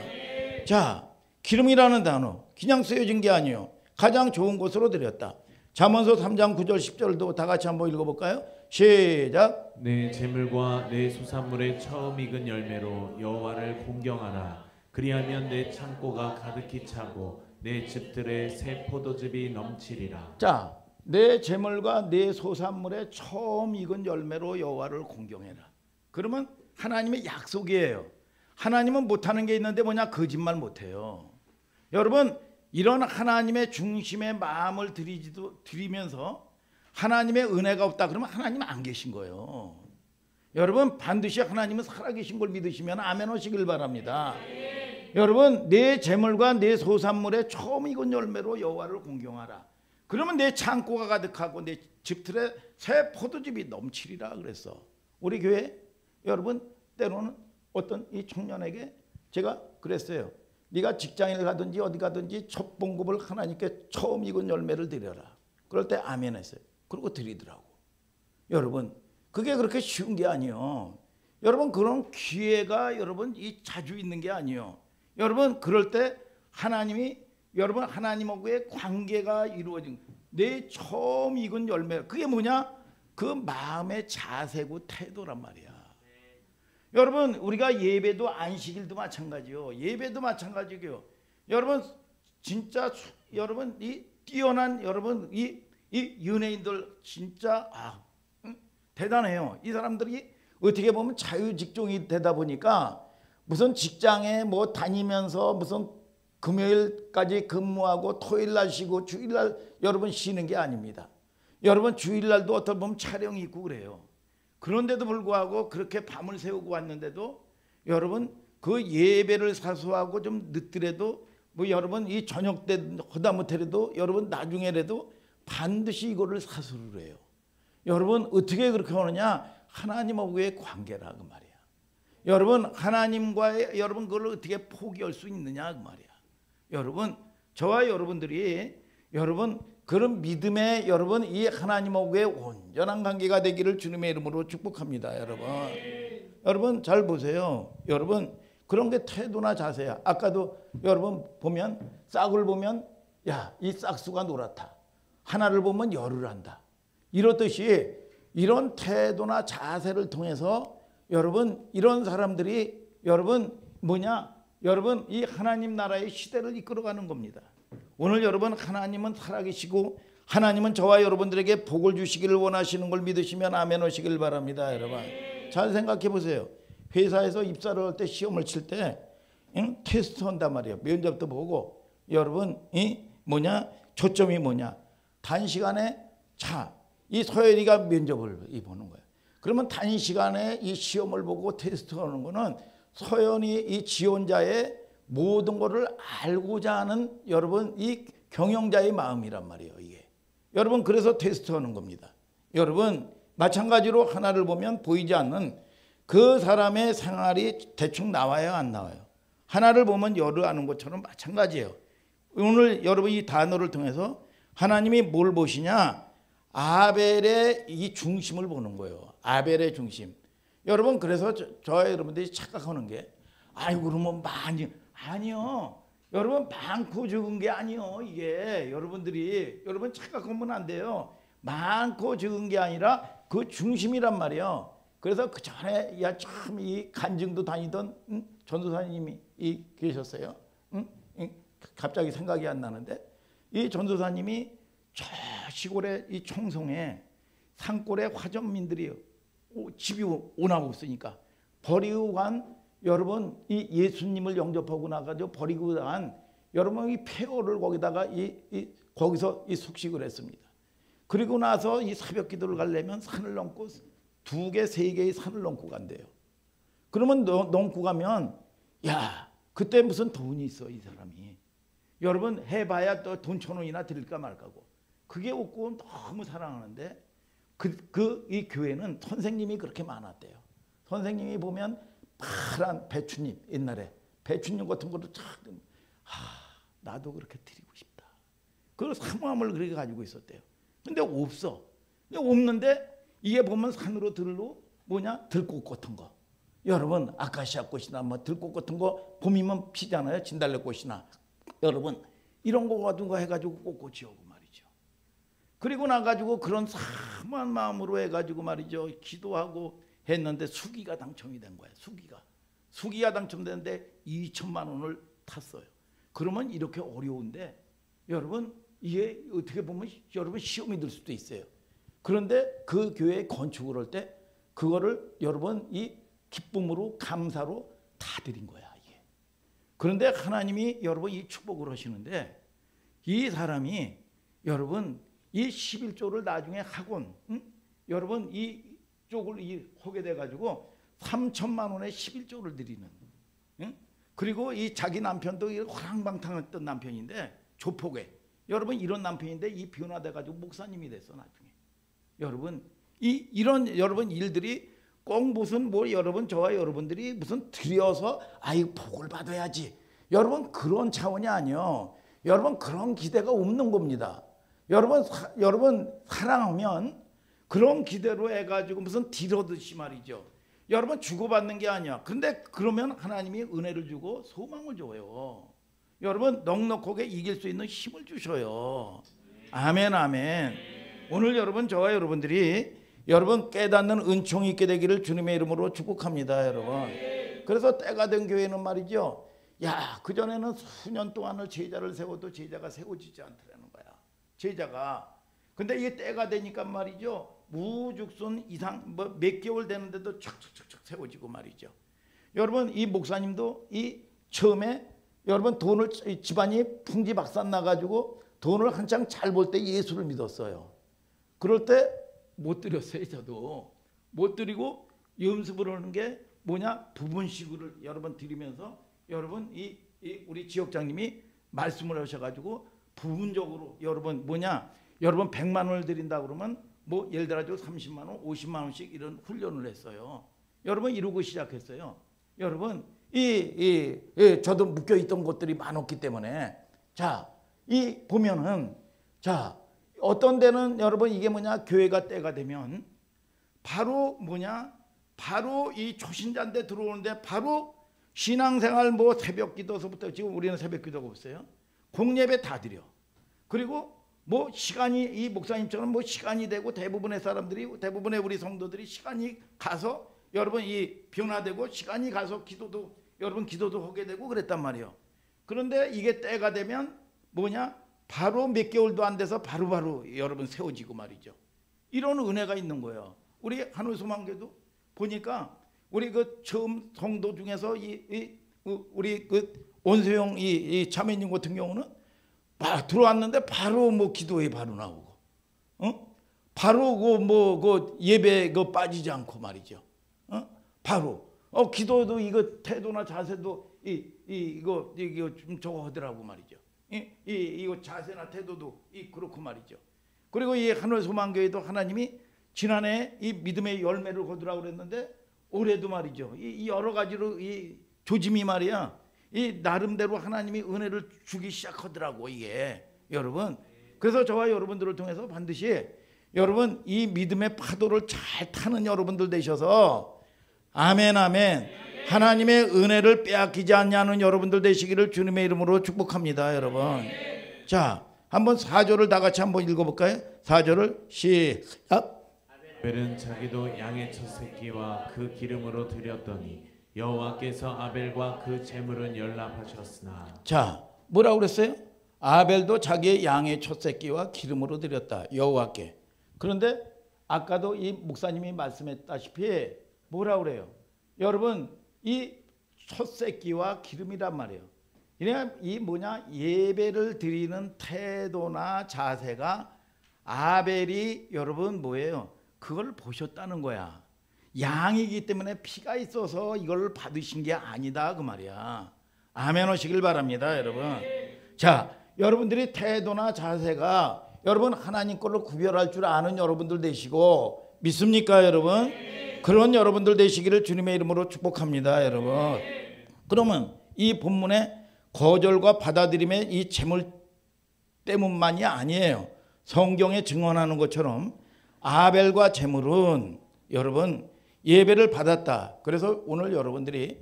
S1: 자, 기름이라는 단어 그냥 쓰여진 게 아니에요. 가장 좋은 곳으로 드렸다. 잠언서 3장 9절 10절도 다 같이 한번 읽어볼까요? 시작.
S2: 내 재물과 내 수산물의 처음 익은 열매로 여호와를 공경하라. 그리하면 내 창고가 가득히 차고 내 집들의 새 포도즙이 넘치리라.
S1: 자, 내 재물과 내 소산물의 처음 익은 열매로 여호와를 공경해라. 그러면 하나님의 약속이에요. 하나님은 못하는 게 있는데 뭐냐? 거짓말 못해요. 여러분 이런 하나님의 중심의 마음을 드리면서 하나님의 은혜가 없다 그러면 하나님 안 계신 거예요. 여러분 반드시 하나님은 살아계신 걸 믿으시면 아멘 하시길 바랍니다. 여러분 내 재물과 내 소산물의 처음 익은 열매로 여호와를 공경하라. 그러면 내 창고가 가득하고 내 집틀에 새 포도즙이 넘치리라 그랬어. 우리 교회 여러분 때로는 어떤 이 청년에게 제가 그랬어요. 네가 직장을 가든지 어디 가든지 첫 봉급을 하나님께 처음 익은 열매를 드려라. 그럴 때 아멘 했어요. 그리고 드리더라고. 여러분 그게 그렇게 쉬운 게 아니에요. 여러분 그런 기회가 여러분 이 자주 있는 게 아니에요. 여러분 그럴 때 하나님이 여러분 하나님하고의 관계가 이루어진 내 처음 익은 열매 그게 뭐냐? 그 마음의 자세고 태도란 말이야. 여러분 우리가 예배도 안식일도 마찬가지요. 예배도 마찬가지고요. 여러분 진짜 여러분 이 뛰어난 여러분 이 연예인들 진짜 대단해요. 이 사람들이 어떻게 보면 자유직종이 되다 보니까 무슨 직장에 뭐 다니면서 무슨 금요일까지 근무하고 토요일날 쉬고 주일날 여러분 쉬는 게 아닙니다. 여러분 주일날도 어떻게 보면 촬영이 있고 그래요. 그런데도 불구하고 그렇게 밤을 새우고 왔는데도 여러분 그 예배를 사수하고 좀 늦더라도 뭐 여러분 이 저녁 때 하다 못해도 여러분 나중에라도 반드시 이거를 사수를 해요. 여러분 어떻게 그렇게 하느냐? 하나님하고의 관계라 그 말이야. 여러분 하나님과의 여러분 그걸 어떻게 포기할 수 있느냐 그 말이야. 여러분 저와 여러분들이 여러분 그런 믿음의 여러분 이 하나님하고의 온전한 관계가 되기를 주님의 이름으로 축복합니다. 여러분 잘 보세요. 여러분 그런 게 태도나 자세야. 아까도 여러분 보면 싹을 보면 야, 이 싹수가 노랗다. 하나를 보면 열을 한다. 이렇듯이 이런 태도나 자세를 통해서 여러분 이런 사람들이 여러분 뭐냐? 여러분 이 하나님 나라의 시대를 이끌어가는 겁니다. 오늘 여러분 하나님은 살아계시고 하나님은 저와 여러분들에게 복을 주시기를 원하시는 걸 믿으시면 아멘 하시길 바랍니다. 여러분 잘 생각해 보세요. 회사에서 입사를 할 때 시험을 칠 때 테스트 한단 말이에요. 면접도 보고 여러분 뭐냐 초점이 뭐냐 단시간에 이 서열이가 면접을 보는 거예요. 그러면 단시간에 이 시험을 보고 테스트하는 거는 서연이 이 지원자의 모든 것을 알고자 하는 여러분 이 경영자의 마음이란 말이에요. 이게 여러분 그래서 테스트하는 겁니다. 여러분 마찬가지로 하나를 보면 보이지 않는 그 사람의 생활이 대충 나와요 안 나와요? 하나를 보면 열을 아는 것처럼 마찬가지예요. 오늘 여러분 이 단어를 통해서 하나님이 뭘 보시냐? 아벨의 이 중심을 보는 거예요. 아벨의 중심. 여러분 그래서 저와 여러분들이 착각하는 게 아이고 그러면 많이 아니요. 여러분 많고 적은 게 아니요. 이게 여러분 착각하면 안 돼요. 많고 적은 게 아니라 그 중심이란 말이에요. 그래서 그 전에 참 이 간증도 다니던 전도사님이 계셨어요. 갑자기 생각이 안 나는데 이 전도사님이 저 시골의 이 청송에 산골에 화전민들이 집이 오나고 있으니까 버리고 간 여러분 이 예수님을 영접하고 나가지고 버리고 간 여러분 이 폐허를 거기다가 거기서 숙식을 했습니다. 그리고 나서 이 새벽 기도를 가려면 산을 넘고 2개, 3개의 산을 넘고 간대요. 그러면 넘고 가면 야 그때 무슨 돈이 있어 이 사람이. 여러분 해봐야 또 돈 1,000원이나 드릴까 말까고. 그게 없고 너무 사랑하는데 이 교회는 선생님이 그렇게 많았대요. 선생님이 보면 파란 배추잎 옛날에 배추잎 같은 것도 착 나도 그렇게 드리고 싶다. 그 사모함을 그렇게 가지고 있었대요. 근데 없어. 없는데 이게 보면 산으로 들로 들꽃 같은 거. 여러분 아카시아 꽃이나 들꽃 같은 거 봄이면 피잖아요. 진달래꽃이나. 여러분 이런 거 같은 거 해가지고 꽃꽃이 오고 말이죠. 그리고 나가지고 그런 사모한 마음으로 해가지고 말이죠. 기도하고 했는데 수기가 당첨이 된 거예요. 수기가 당첨됐는데 2천만 원을 탔어요. 그러면 이렇게 어려운데 여러분 이게 어떻게 보면 여러분 시험이 들 수도 있어요. 그런데 그 교회 건축을 할 때 그거를 여러분 이 기쁨으로 감사로 다 드린 거야 이게. 그런데 하나님이 여러분 이 축복을 하시는데 이 사람이 여러분 이 11조를 나중에 학원 여러분 이 쪽을 하게 돼 가지고 3천만 원에 11조를 드리는. 그리고 이 자기 남편도 화랑방탕했던 남편인데 조폭에 여러분 이런 남편인데 이 변화돼 가지고 목사님이 됐어 나중에. 여러분 이런 여러분 일들이 꼭 무슨 여러분 저와 여러분들이 무슨 드려서 복을 받아야지. 여러분 그런 차원이 아니요. 여러분 그런 기대가 없는 겁니다. 여러분 사랑하면 그런 기대로 해가지고 무슨 딜하듯이 말이죠. 여러분 주고받는 게 아니야. 근데 그러면 하나님이 은혜를 주고 소망을 줘요. 여러분 넉넉하게 이길 수 있는 힘을 주셔요. 아멘 아멘. 오늘 여러분 저와 여러분들이 여러분 깨닫는 은총이 있게 되기를 주님의 이름으로 축복합니다. 여러분. 그래서 때가 된 교회는 말이죠. 그전에는 수년 동안을 제자를 세워도 제자가 세워지지 않더라는 거야. 제자가. 근데 이게 때가 되니까 말이죠. 무죽순 이상 몇 개월 되는데도 척척척척 세워지고 말이죠. 여러분 이 목사님도 이 처음에 여러분 돈을 집안이 풍지박산 나가지고 돈을 한창 잘 벌 때 예수를 믿었어요. 그럴 때 못 드렸어요. 저도 못 드리고 연습을 하는 게 부분씩을 여러분 드리면서 여러분 우리 지역장님이 말씀을 하셔가지고 부분적으로 여러분 여러분 100만 원을 드린다 그러면 예를 들어서 30만 원, 50만 원씩 이런 훈련을 했어요. 여러분 이러고 시작했어요. 여러분 저도 묶여 있던 것들이 많았기 때문에 보면은 어떤 데는 여러분 이게 교회가 때가 되면 바로 바로 이 초신자인데 들어오는데 바로 신앙생활 새벽 기도서부터 지금 우리는 새벽 기도가 없어요. 공예배 다 드려. 그리고 시간이 이 목사님처럼 시간이 되고 대부분의 우리 성도들이 시간이 가서 여러분 이 변화되고 시간이 가서 기도도 하게 되고 그랬단 말이에요. 그런데 이게 때가 되면 바로 몇 개월도 안 돼서 바로 여러분 세워지고 말이죠. 이런 은혜가 있는 거예요. 우리 한울소망교도 보니까 우리 처음 성도 중에서 우리 원소영 이 자매님 같은 경우는 들어왔는데 바로 기도에 바로 나오고, 바로 예배 빠지지 않고 말이죠. 바로 기도도 태도나 자세도 이거 좀 저거 하더라고 말이죠. 이거 자세나 태도도 그렇고 말이죠. 그리고 이 한울소망교회도 하나님이 지난해 이 믿음의 열매를 거두라고 그랬는데 올해도 말이죠. 이 여러 가지로 이 조짐이 말이야. 이 나름대로 하나님이 은혜를 주기 시작하더라고 이게 여러분. 그래서 저와 여러분들을 통해서 반드시 여러분 이 믿음의 파도를 잘 타는 여러분들 되셔서 아멘 아멘 하나님의 은혜를 빼앗기지 않냐는 여러분들 되시기를 주님의 이름으로 축복합니다. 여러분 자 한번 4절을 다 같이 한번 읽어볼까요? 4절을 시작.
S2: 아벨은 자기도 양의 첫 새끼와 그 기름으로 드렸더니 여호와께서 아벨과 그 제물은 연락하셨으나.
S1: 자 뭐라고 그랬어요? 아벨도 자기의 양의 첫 새끼와 기름으로 드렸다 여호와께. 그런데 아까도 이 목사님이 말씀했다시피 뭐라고 그래요? 여러분 이 첫 새끼와 기름이란 말이에요. 이 뭐냐 예배를 드리는 태도나 자세가 아벨이 여러분 뭐예요? 그걸 보셨다는 거야. 양이기 때문에 피가 있어서 이걸 받으신 게 아니다 그 말이야. 아멘 하시길 바랍니다 여러분. 자 여러분들이 태도나 자세가 여러분 하나님 걸로 구별할 줄 아는 여러분들 되시고 믿습니까 여러분? 그런 여러분들 되시기를 주님의 이름으로 축복합니다 여러분. 그러면 이 본문의 거절과 받아들임의 이 제물 때문만이 아니에요. 성경에 증언하는 것처럼 아벨과 제물은 여러분 예배를 받았다. 그래서 오늘 여러분들이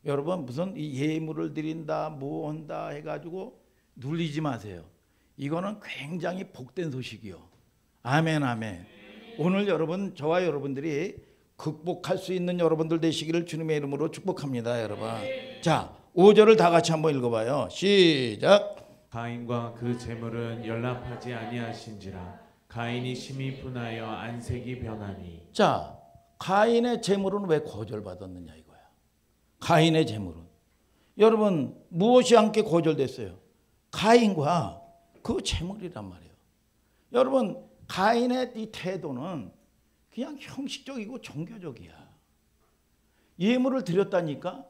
S1: 여러분 무슨 이 예물을 드린다 뭐 한다 해가지고 눌리지 마세요. 이거는 굉장히 복된 소식이요. 아멘 아멘. 오늘 여러분 저와 여러분들이 극복할 수 있는 여러분들 되시기를 주님의 이름으로 축복합니다 여러분. 자 5절을 다 같이 한번 읽어봐요. 시작.
S2: 가인과 그 제물은 연락하지 아니하신지라 가인이 심히 분하여 안색이 변하니.
S1: 자 가인의 제물은 왜 거절받았느냐 이거야. 가인의 제물은 여러분 무엇이 함께 거절됐어요? 가인과 그 제물이란 말이에요. 여러분 가인의 이 태도는 그냥 형식적이고 종교적이야. 예물을 드렸다니까.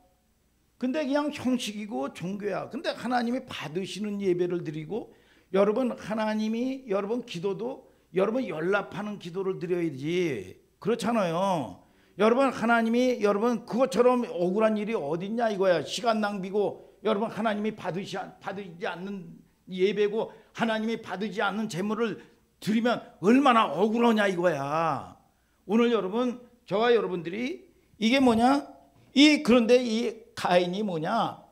S1: 근데 그냥 형식이고 종교야. 근데 하나님이 받으시는 예배를 드리고 여러분 하나님이 여러분 기도도 여러분 연락하는 기도를 드려야지. 그렇잖아요. 여러분 하나님이 여러분 그것처럼 억울한 일이 어딨냐 이거야. 시간 낭비고 여러분 하나님이 받으지 않는 예배고 하나님이 받으지 않는 제물을 드리면 얼마나 억울하냐 이거야. 오늘 여러분 저와 여러분들이 이게 뭐냐? 그런데 이 가인이 뭐냐?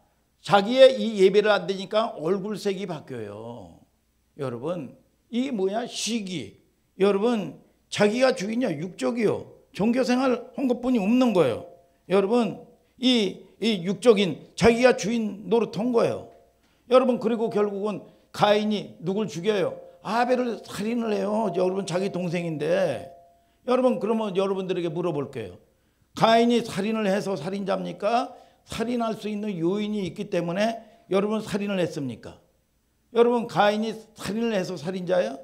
S1: 자기의 이 예배를 안 되니까 얼굴색이 바뀌어요. 여러분 이 뭐야? 시기. 여러분 자기가 주인이야. 육적이요. 종교생활 한 것뿐이 없는 거예요. 여러분 이 육적인 자기가 주인 노릇한 거예요. 여러분 그리고 결국은 가인이 누굴 죽여요? 아벨을 살인을 해요. 여러분 자기 동생인데 여러분 그러면 여러분들에게 물어볼게요. 가인이 살인을 해서 살인자입니까? 살인할 수 있는 요인이 있기 때문에 여러분 살인을 했습니까? 여러분 가인이 살인을 해서 살인자예요?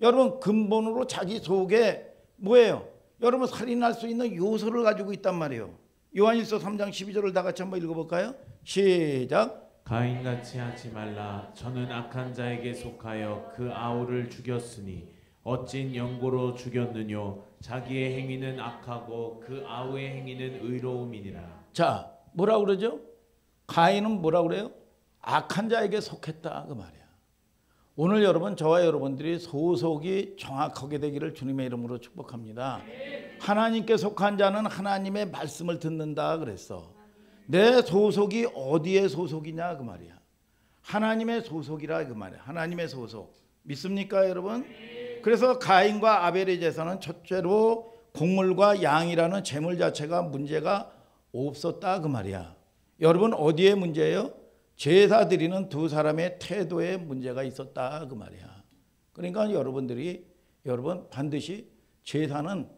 S1: 여러분 근본으로 자기 속에 뭐예요? 여러분 살인할 수 있는 요소를 가지고 있단 말이에요. 요한일서 3장 12절을 다 같이 한번 읽어볼까요? 시작.
S2: 가인같이 하지 말라. 저는 악한 자에게 속하여 그 아우를 죽였으니 어찐 연고로 죽였느뇨. 자기의 행위는 악하고 그 아우의 행위는 의로움이니라.
S1: 자 뭐라고 그러죠? 가인은 뭐라고 그래요? 악한 자에게 속했다 그 말이야. 오늘 여러분 저와 여러분들이 소속이 정확하게 되기를 주님의 이름으로 축복합니다. 하나님께 속한 자는 하나님의 말씀을 듣는다 그랬어. 내 소속이 어디에 소속이냐 그 말이야. 하나님의 소속이라 그 말이야. 하나님의 소속. 믿습니까 여러분? 그래서 가인과 아벨의 제사는 첫째로 곡물과 양이라는 제물 자체가 문제가 없었다 그 말이야. 여러분 어디에 문제예요? 제사 드리는 두 사람의 태도에 문제가 있었다 그 말이야. 그러니까 여러분들이 여러분 반드시 제사는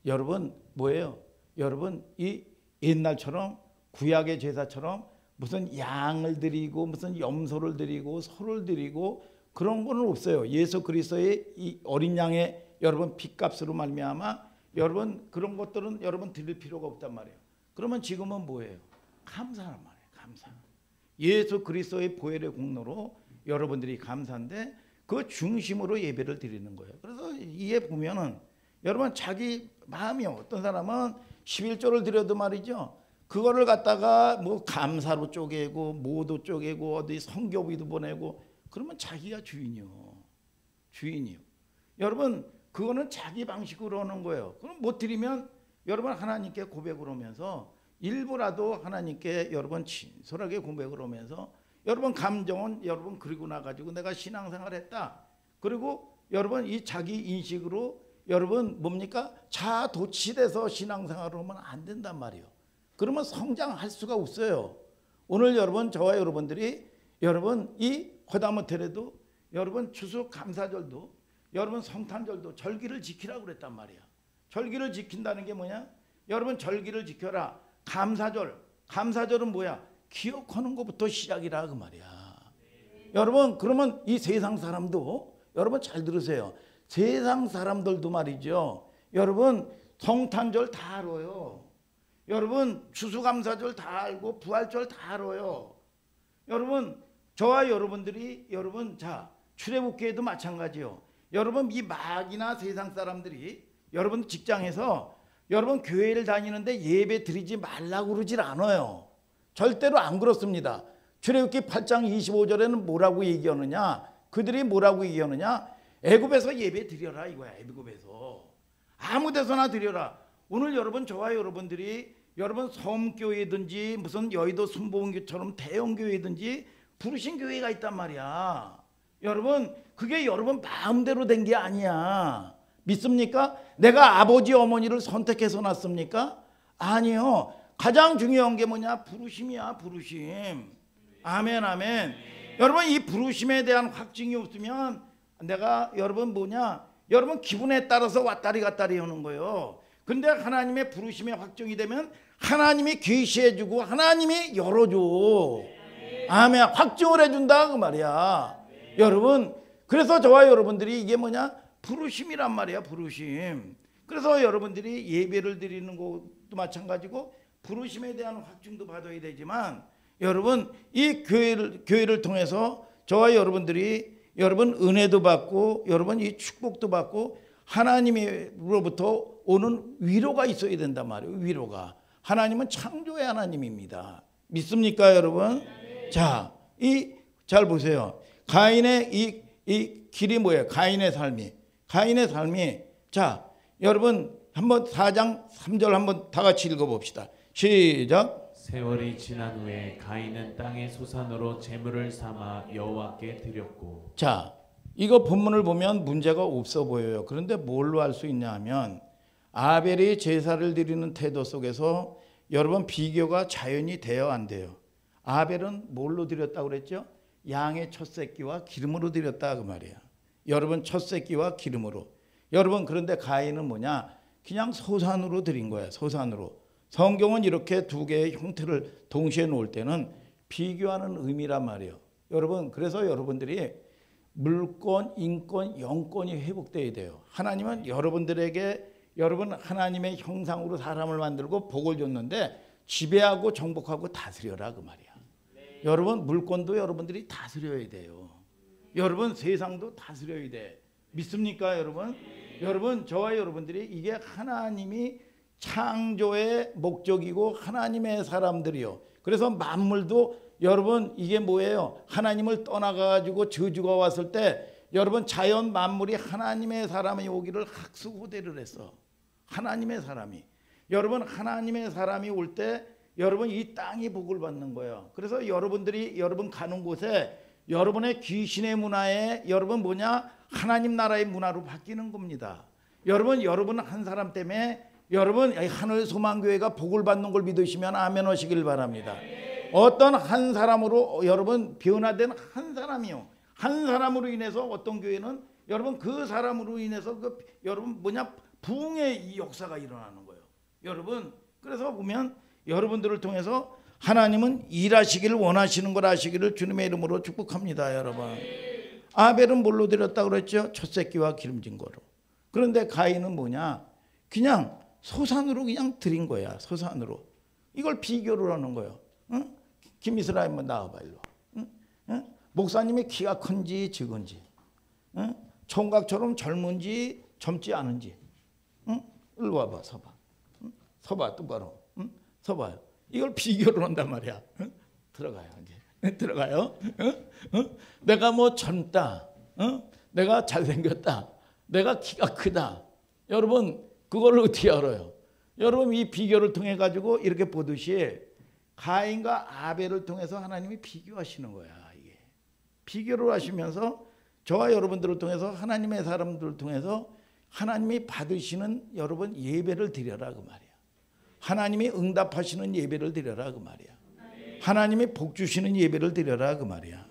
S1: 여러분 뭐예요? 여러분 이 옛날처럼 구약의 제사처럼 무슨 양을 드리고 무슨 염소를 드리고 소를 드리고 그런 거는 없어요. 예수 그리스도의 이 어린 양의 여러분 핏값으로 말미암아 여러분 그런 것들은 여러분 드릴 필요가 없단 말이에요. 그러면 지금은 뭐예요? 감사란 말이에요. 감사. 예수 그리스도의 보혈의 공로로 여러분들이 감사인데 그 중심으로 예배를 드리는 거예요. 그래서 이에 보면은 여러분 자기 마음이 어떤 사람은 11조를 드려도 말이죠. 그거를 갖다가 뭐 감사로 쪼개고 모도 쪼개고 어디 성교비도 보내고 그러면 자기가 주인이요. 주인이요. 여러분 그거는 자기 방식으로 하는 거예요. 그럼 못 드리면 여러분 하나님께 고백을 하면서 일부라도 하나님께 여러분 진솔하게 고백을 하면서 여러분 감정은 여러분 그리고 나가지고 내가 신앙생활 했다. 그리고 여러분 이 자기 인식으로 여러분 뭡니까? 자도취돼서 신앙생활을 하면 안 된단 말이에요. 그러면 성장할 수가 없어요. 오늘 여러분 저와 여러분들이 여러분 이 허다못해라도 여러분 추수감사절도 여러분 성탄절도 절기를 지키라고 그랬단 말이야. 절기를 지킨다는 게 뭐냐? 여러분 절기를 지켜라. 감사절은 뭐야? 기억하는 것부터 시작이라 그 말이야. 여러분 그러면 이 세상 사람도 여러분 잘 들으세요. 세상 사람들도 말이죠. 여러분 성탄절 다 알아요. 여러분 추수감사절 다 알고 부활절 다 알아요. 여러분 저와 여러분들이 여러분 자 출애굽기에도 마찬가지요. 여러분 이 막이나 세상 사람들이 여러분 직장에서 여러분 교회를 다니는데 예배 드리지 말라고 그러질 않아요. 절대로 안 그렇습니다. 출애굽기 8장 25절에는 뭐라고 얘기하느냐? 그들이 뭐라고 얘기하느냐? 애굽에서 예배 드려라 이거야. 애굽에서 아무 데서나 드려라. 오늘 여러분 저와 여러분들이 여러분 섬교회든지 무슨 여의도 순복음교처럼 대형 교회든지 부르신 교회가 있단 말이야. 여러분 그게 여러분 마음대로 된 게 아니야. 믿습니까? 내가 아버지 어머니를 선택해서 낳습니까? 아니요. 가장 중요한 게 뭐냐? 부르심이야. 부르심. 아멘 아멘. 여러분 이 부르심에 대한 확증이 없으면 내가 여러분 뭐냐? 여러분 기분에 따라서 왔다리 갔다리 하는 거예요. 근데 하나님의 부르심의 확정이 되면 하나님이 계시해주고 하나님이 열어줘. 아멘. 확정을 해준다 그 말이야. 여러분 그래서 저와 여러분들이 이게 뭐냐? 부르심이란 말이야. 부르심. 그래서 여러분들이 예배를 드리는 것도 마찬가지고 부르심에 대한 확증도 받아야 되지만 여러분 이 교회를 통해서 저와 여러분들이 여러분 은혜도 받고 여러분 이 축복도 받고 하나님으로부터 오는 위로가 있어야 된단 말이에요. 위로가. 하나님은 창조의 하나님입니다. 믿습니까 여러분? 자, 잘 보세요. 가인의 이 길이 뭐예요? 가인의 삶이 자 여러분 한번 4장 3절 한번 다 같이 읽어봅시다. 시작.
S2: 세월이 지난 후에 가인은 땅의 소산으로 제물을 삼아 여호와께 드렸고.
S1: 자 이거 본문을 보면 문제가 없어 보여요. 그런데 뭘로 알 수 있냐 하면 아벨이 제사를 드리는 태도 속에서 여러분 비교가 자연히 돼요 안 돼요? 아벨은 뭘로 드렸다고 그랬죠? 양의 첫 새끼와 기름으로 드렸다 그 말이야. 여러분 첫 새끼와 기름으로. 여러분 그런데 가인은 뭐냐? 그냥 소산으로 드린 거야. 소산으로. 성경은 이렇게 두 개의 형태를 동시에 놓을 때는 비교하는 의미란 말이에요. 여러분 그래서 여러분들이 물권, 인권, 영권이 회복돼야 돼요. 하나님은 여러분들에게 여러분 하나님의 형상으로 사람을 만들고 복을 줬는데 지배하고 정복하고 다스려라 그 말이야. 여러분 물권도 여러분들이 다스려야 돼요. 여러분 세상도 다스려야 돼. 믿습니까 여러분? 여러분 저와 여러분들이 이게 하나님이 창조의 목적이고 하나님의 사람들이요. 그래서 만물도 여러분 이게 뭐예요? 하나님을 떠나가지고 저주가 왔을 때 여러분 자연 만물이 하나님의 사람이 오기를 학수고대를 했어. 하나님의 사람이. 여러분 하나님의 사람이 올 때 여러분 이 땅이 복을 받는 거예요. 그래서 여러분들이 여러분 가는 곳에 여러분의 귀신의 문화에 여러분 뭐냐? 하나님 나라의 문화로 바뀌는 겁니다. 여러분 한 사람 때문에 여러분 하늘 소망교회가 복을 받는 걸 믿으시면 아멘 하시길 바랍니다. 어떤 한 사람으로 여러분 변화된 한 사람이요. 한 사람으로 인해서 어떤 교회는 여러분 그 사람으로 인해서 여러분 뭐냐? 부흥의 이 역사가 일어나는 거예요. 여러분 그래서 보면 여러분들을 통해서 하나님은 일하시기를 원하시는 걸 아시기를 주님의 이름으로 축복합니다. 여러분 아벨은 뭘로 드렸다고 그랬죠? 첫 새끼와 기름진 거로. 그런데 가인은 뭐냐? 그냥 소산으로 그냥 드린 거야. 소산으로. 이걸 비교를 하는 거예요. 응? 김이스라엘 한번 나와봐 일로. 응? 목사님이 키가 큰지 적은지, 응? 총각처럼 젊은지 젊지 않은지, 응? 일로 와봐 서봐. 응? 서봐 똑바로. 응? 서봐요. 이걸 비교를 한단 말이야. 응? 들어가요 이제. 들어가요. 응? 응? 내가 뭐 젊다, 응? 내가 잘생겼다, 내가 키가 크다. 여러분 그걸 어떻게 알아요? 여러분 이 비교를 통해 가지고 이렇게 보듯이 가인과 아벨을 통해서 하나님이 비교하시는 거야. 이게 비교를 하시면서 저와 여러분들을 통해서 하나님의 사람들을 통해서 하나님이 받으시는 여러분 예배를 드려라 그 말이야. 하나님이 응답하시는 예배를 드려라 그 말이야. 하나님이 복 주시는 예배를 드려라 그 말이야.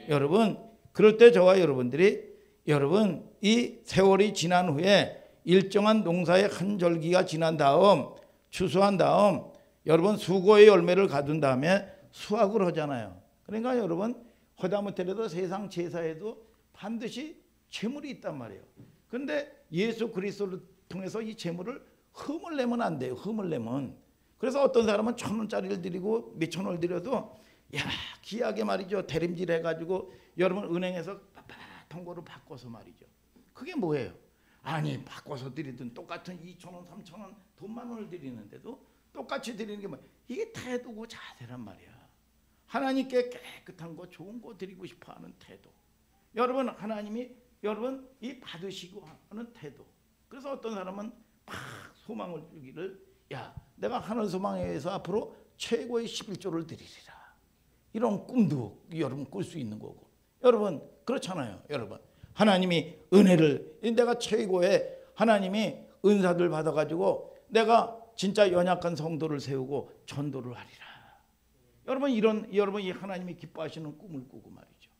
S1: 여러분 그럴 때 저와 여러분들이 여러분 이 세월이 지난 후에 일정한 농사의 한 절기가 지난 다음 추수한 다음 여러분 수고의 열매를 가둔 다음에 수확을 하잖아요. 그러니까 여러분 허다못해도 세상 제사에도 반드시 제물이 있단 말이에요. 그런데 예수 그리스도를 통해서 이 제물을 흠을 내면 안 돼요. 흠을 내면. 그래서 어떤 사람은 1,000원짜리를 드리고 몇천 원을 드려도 야 귀하게 말이죠. 대림질 해가지고 여러분 은행에서 통고를 바꿔서 말이죠. 그게 뭐예요? 아니 바꿔서 드리든 똑같은 2,000원 3,000원 돈만 원을 드리는데도 똑같이 드리는 게 뭐야? 이게 태도고 자세란 말이야. 하나님께 깨끗한 거 좋은 거 드리고 싶어하는 태도. 여러분 하나님이 여러분 이 받으시고 하는 태도. 그래서 어떤 사람은 막 소망을 주기를 야 내가 하늘 소망에 의해서 앞으로 최고의 11조를 드리리라. 이런 꿈도 여러분 꿀 수 있는 거고. 여러분 그렇잖아요. 여러분 하나님이 은혜를 내가 최고의 하나님이 은사들 받아가지고 내가 진짜 연약한 성도를 세우고 전도를 하리라. 여러분 여러분 이 하나님이 기뻐하시는 꿈을 꾸고 말이죠.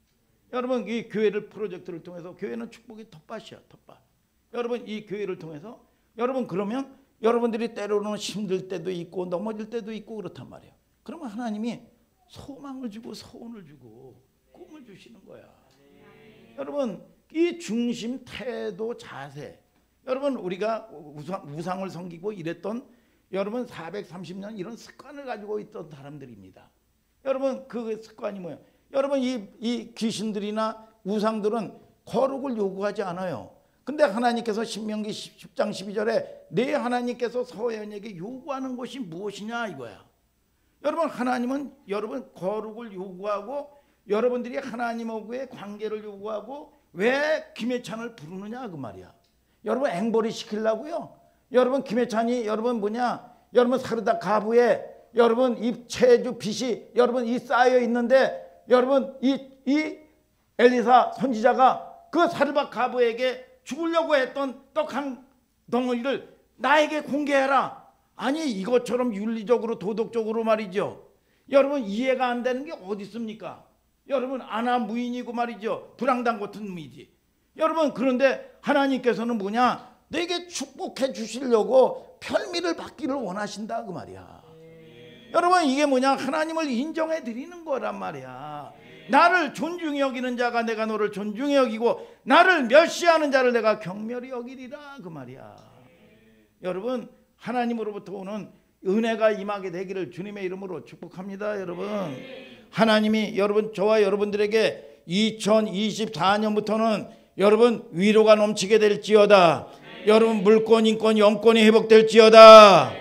S1: 여러분 이 교회를 프로젝트를 통해서 교회는 축복의 텃밭이야 텃밭. 여러분 이 교회를 통해서 여러분 그러면 여러분들이 때로는 힘들 때도 있고 넘어질 때도 있고 그렇단 말이에요. 그러면 하나님이 소망을 주고 소원을 주고 꿈을 주시는 거야. 여러분 이 중심 태도 자세. 여러분 우리가 우상을 섬기고 이랬던 여러분 430년 이런 습관을 가지고 있던 사람들입니다. 여러분 그 습관이 뭐예요? 여러분 이 귀신들이나 우상들은 거룩을 요구하지 않아요. 근데 하나님께서 신명기 10장 12절에 내 하나님께서 서연에게 요구하는 것이 무엇이냐 이거야. 여러분 하나님은 여러분 거룩을 요구하고 여러분들이 하나님하고의 관계를 요구하고 왜 김해찬을 부르느냐 그 말이야. 여러분 앵벌이 시키려고요. 여러분 김해찬이 여러분 뭐냐 여러분 사르다 가부에 여러분 이 체주 빚이 여러분 이 쌓여 있는데 여러분 이 엘리사 선지자가 그 사르밧 가부에게 죽으려고 했던 떡 한 덩어리를 나에게 공개해라. 아니 이것처럼 윤리적으로 도덕적으로 말이죠. 여러분 이해가 안 되는 게 어디 있습니까? 여러분 아나 무인이고 말이죠. 불황당 같은 놈이지. 여러분 그런데 하나님께서는 뭐냐? 내게 축복해 주시려고 편미를 받기를 원하신다 그 말이야. 여러분 이게 뭐냐? 하나님을 인정해 드리는 거란 말이야. 나를 존중히 여기는 자가 내가 너를 존중히 여기고 나를 멸시하는 자를 내가 경멸히 여기리라 그 말이야. 여러분 하나님으로부터 오는 은혜가 임하게 되기를 주님의 이름으로 축복합니다. 여러분 하나님이 여러분 저와 여러분들에게 2024년부터는 여러분 위로가 넘치게 될지어다. 여러분 물권 인권 영권이 회복될지어다.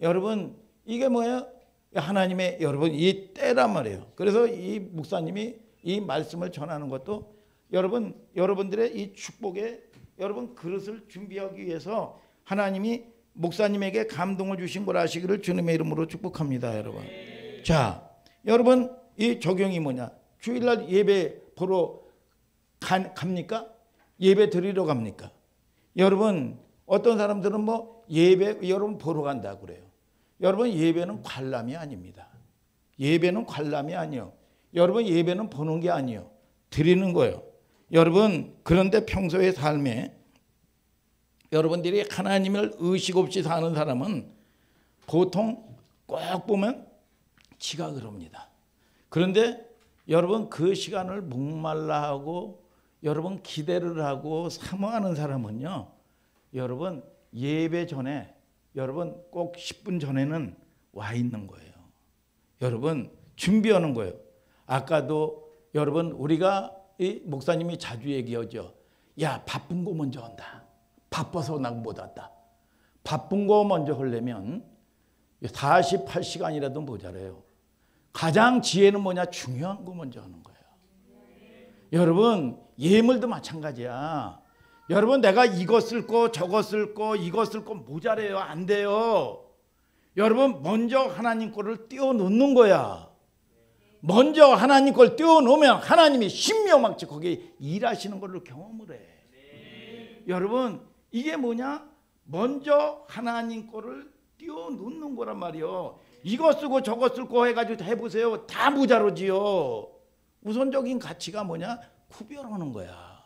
S1: 여러분 이게 뭐예요? 하나님의 여러분 이 때란 말이에요. 그래서 이 목사님이 이 말씀을 전하는 것도 여러분들의 이 축복의 여러분 그릇을 준비하기 위해서 하나님이 목사님에게 감동을 주신 걸 아시기를 주님의 이름으로 축복합니다. 여러분 자 여러분 이 적용이 뭐냐? 주일날 예배 보러 갑니까? 예배 드리러 갑니까? 여러분 어떤 사람들은 뭐 예배 여러분 보러 간다고 그래요. 여러분 예배는 관람이 아닙니다. 예배는 관람이 아니요. 여러분 예배는 보는 게 아니요. 드리는 거예요. 여러분 그런데 평소의 삶에 여러분들이 하나님을 의식 없이 사는 사람은 보통 꼭 보면 지각을 합니다. 그런데 여러분 그 시간을 목말라 하고 여러분 기대를 하고 사모하는 사람은요. 여러분 예배 전에 여러분 꼭 10분 전에는 와 있는 거예요. 여러분 준비하는 거예요. 아까도 여러분 우리가 이 목사님이 자주 얘기하죠. 야 바쁜 거 먼저 한다. 바빠서 난 못 왔다. 바쁜 거 먼저 하려면 48시간이라도 모자라요. 가장 지혜는 뭐냐? 중요한 거 먼저 하는 거예요. 여러분 예물도 마찬가지야. 여러분 내가 이거 쓸 거 저거 쓸 거 이거 쓸 거 모자래요. 안 돼요. 여러분 먼저 하나님 거를 띄워놓는 거야. 먼저 하나님 걸 띄워놓으면 하나님이 신묘막지 거기에 일하시는 걸로 경험을 해. 여러분 이게 뭐냐? 먼저 하나님 거를 띄워놓는 거란 말이요. 이거 쓰고 저거 쓸 거 해가지고 해보세요. 다 모자르지요. 우선적인 가치가 뭐냐? 구별하는 거야.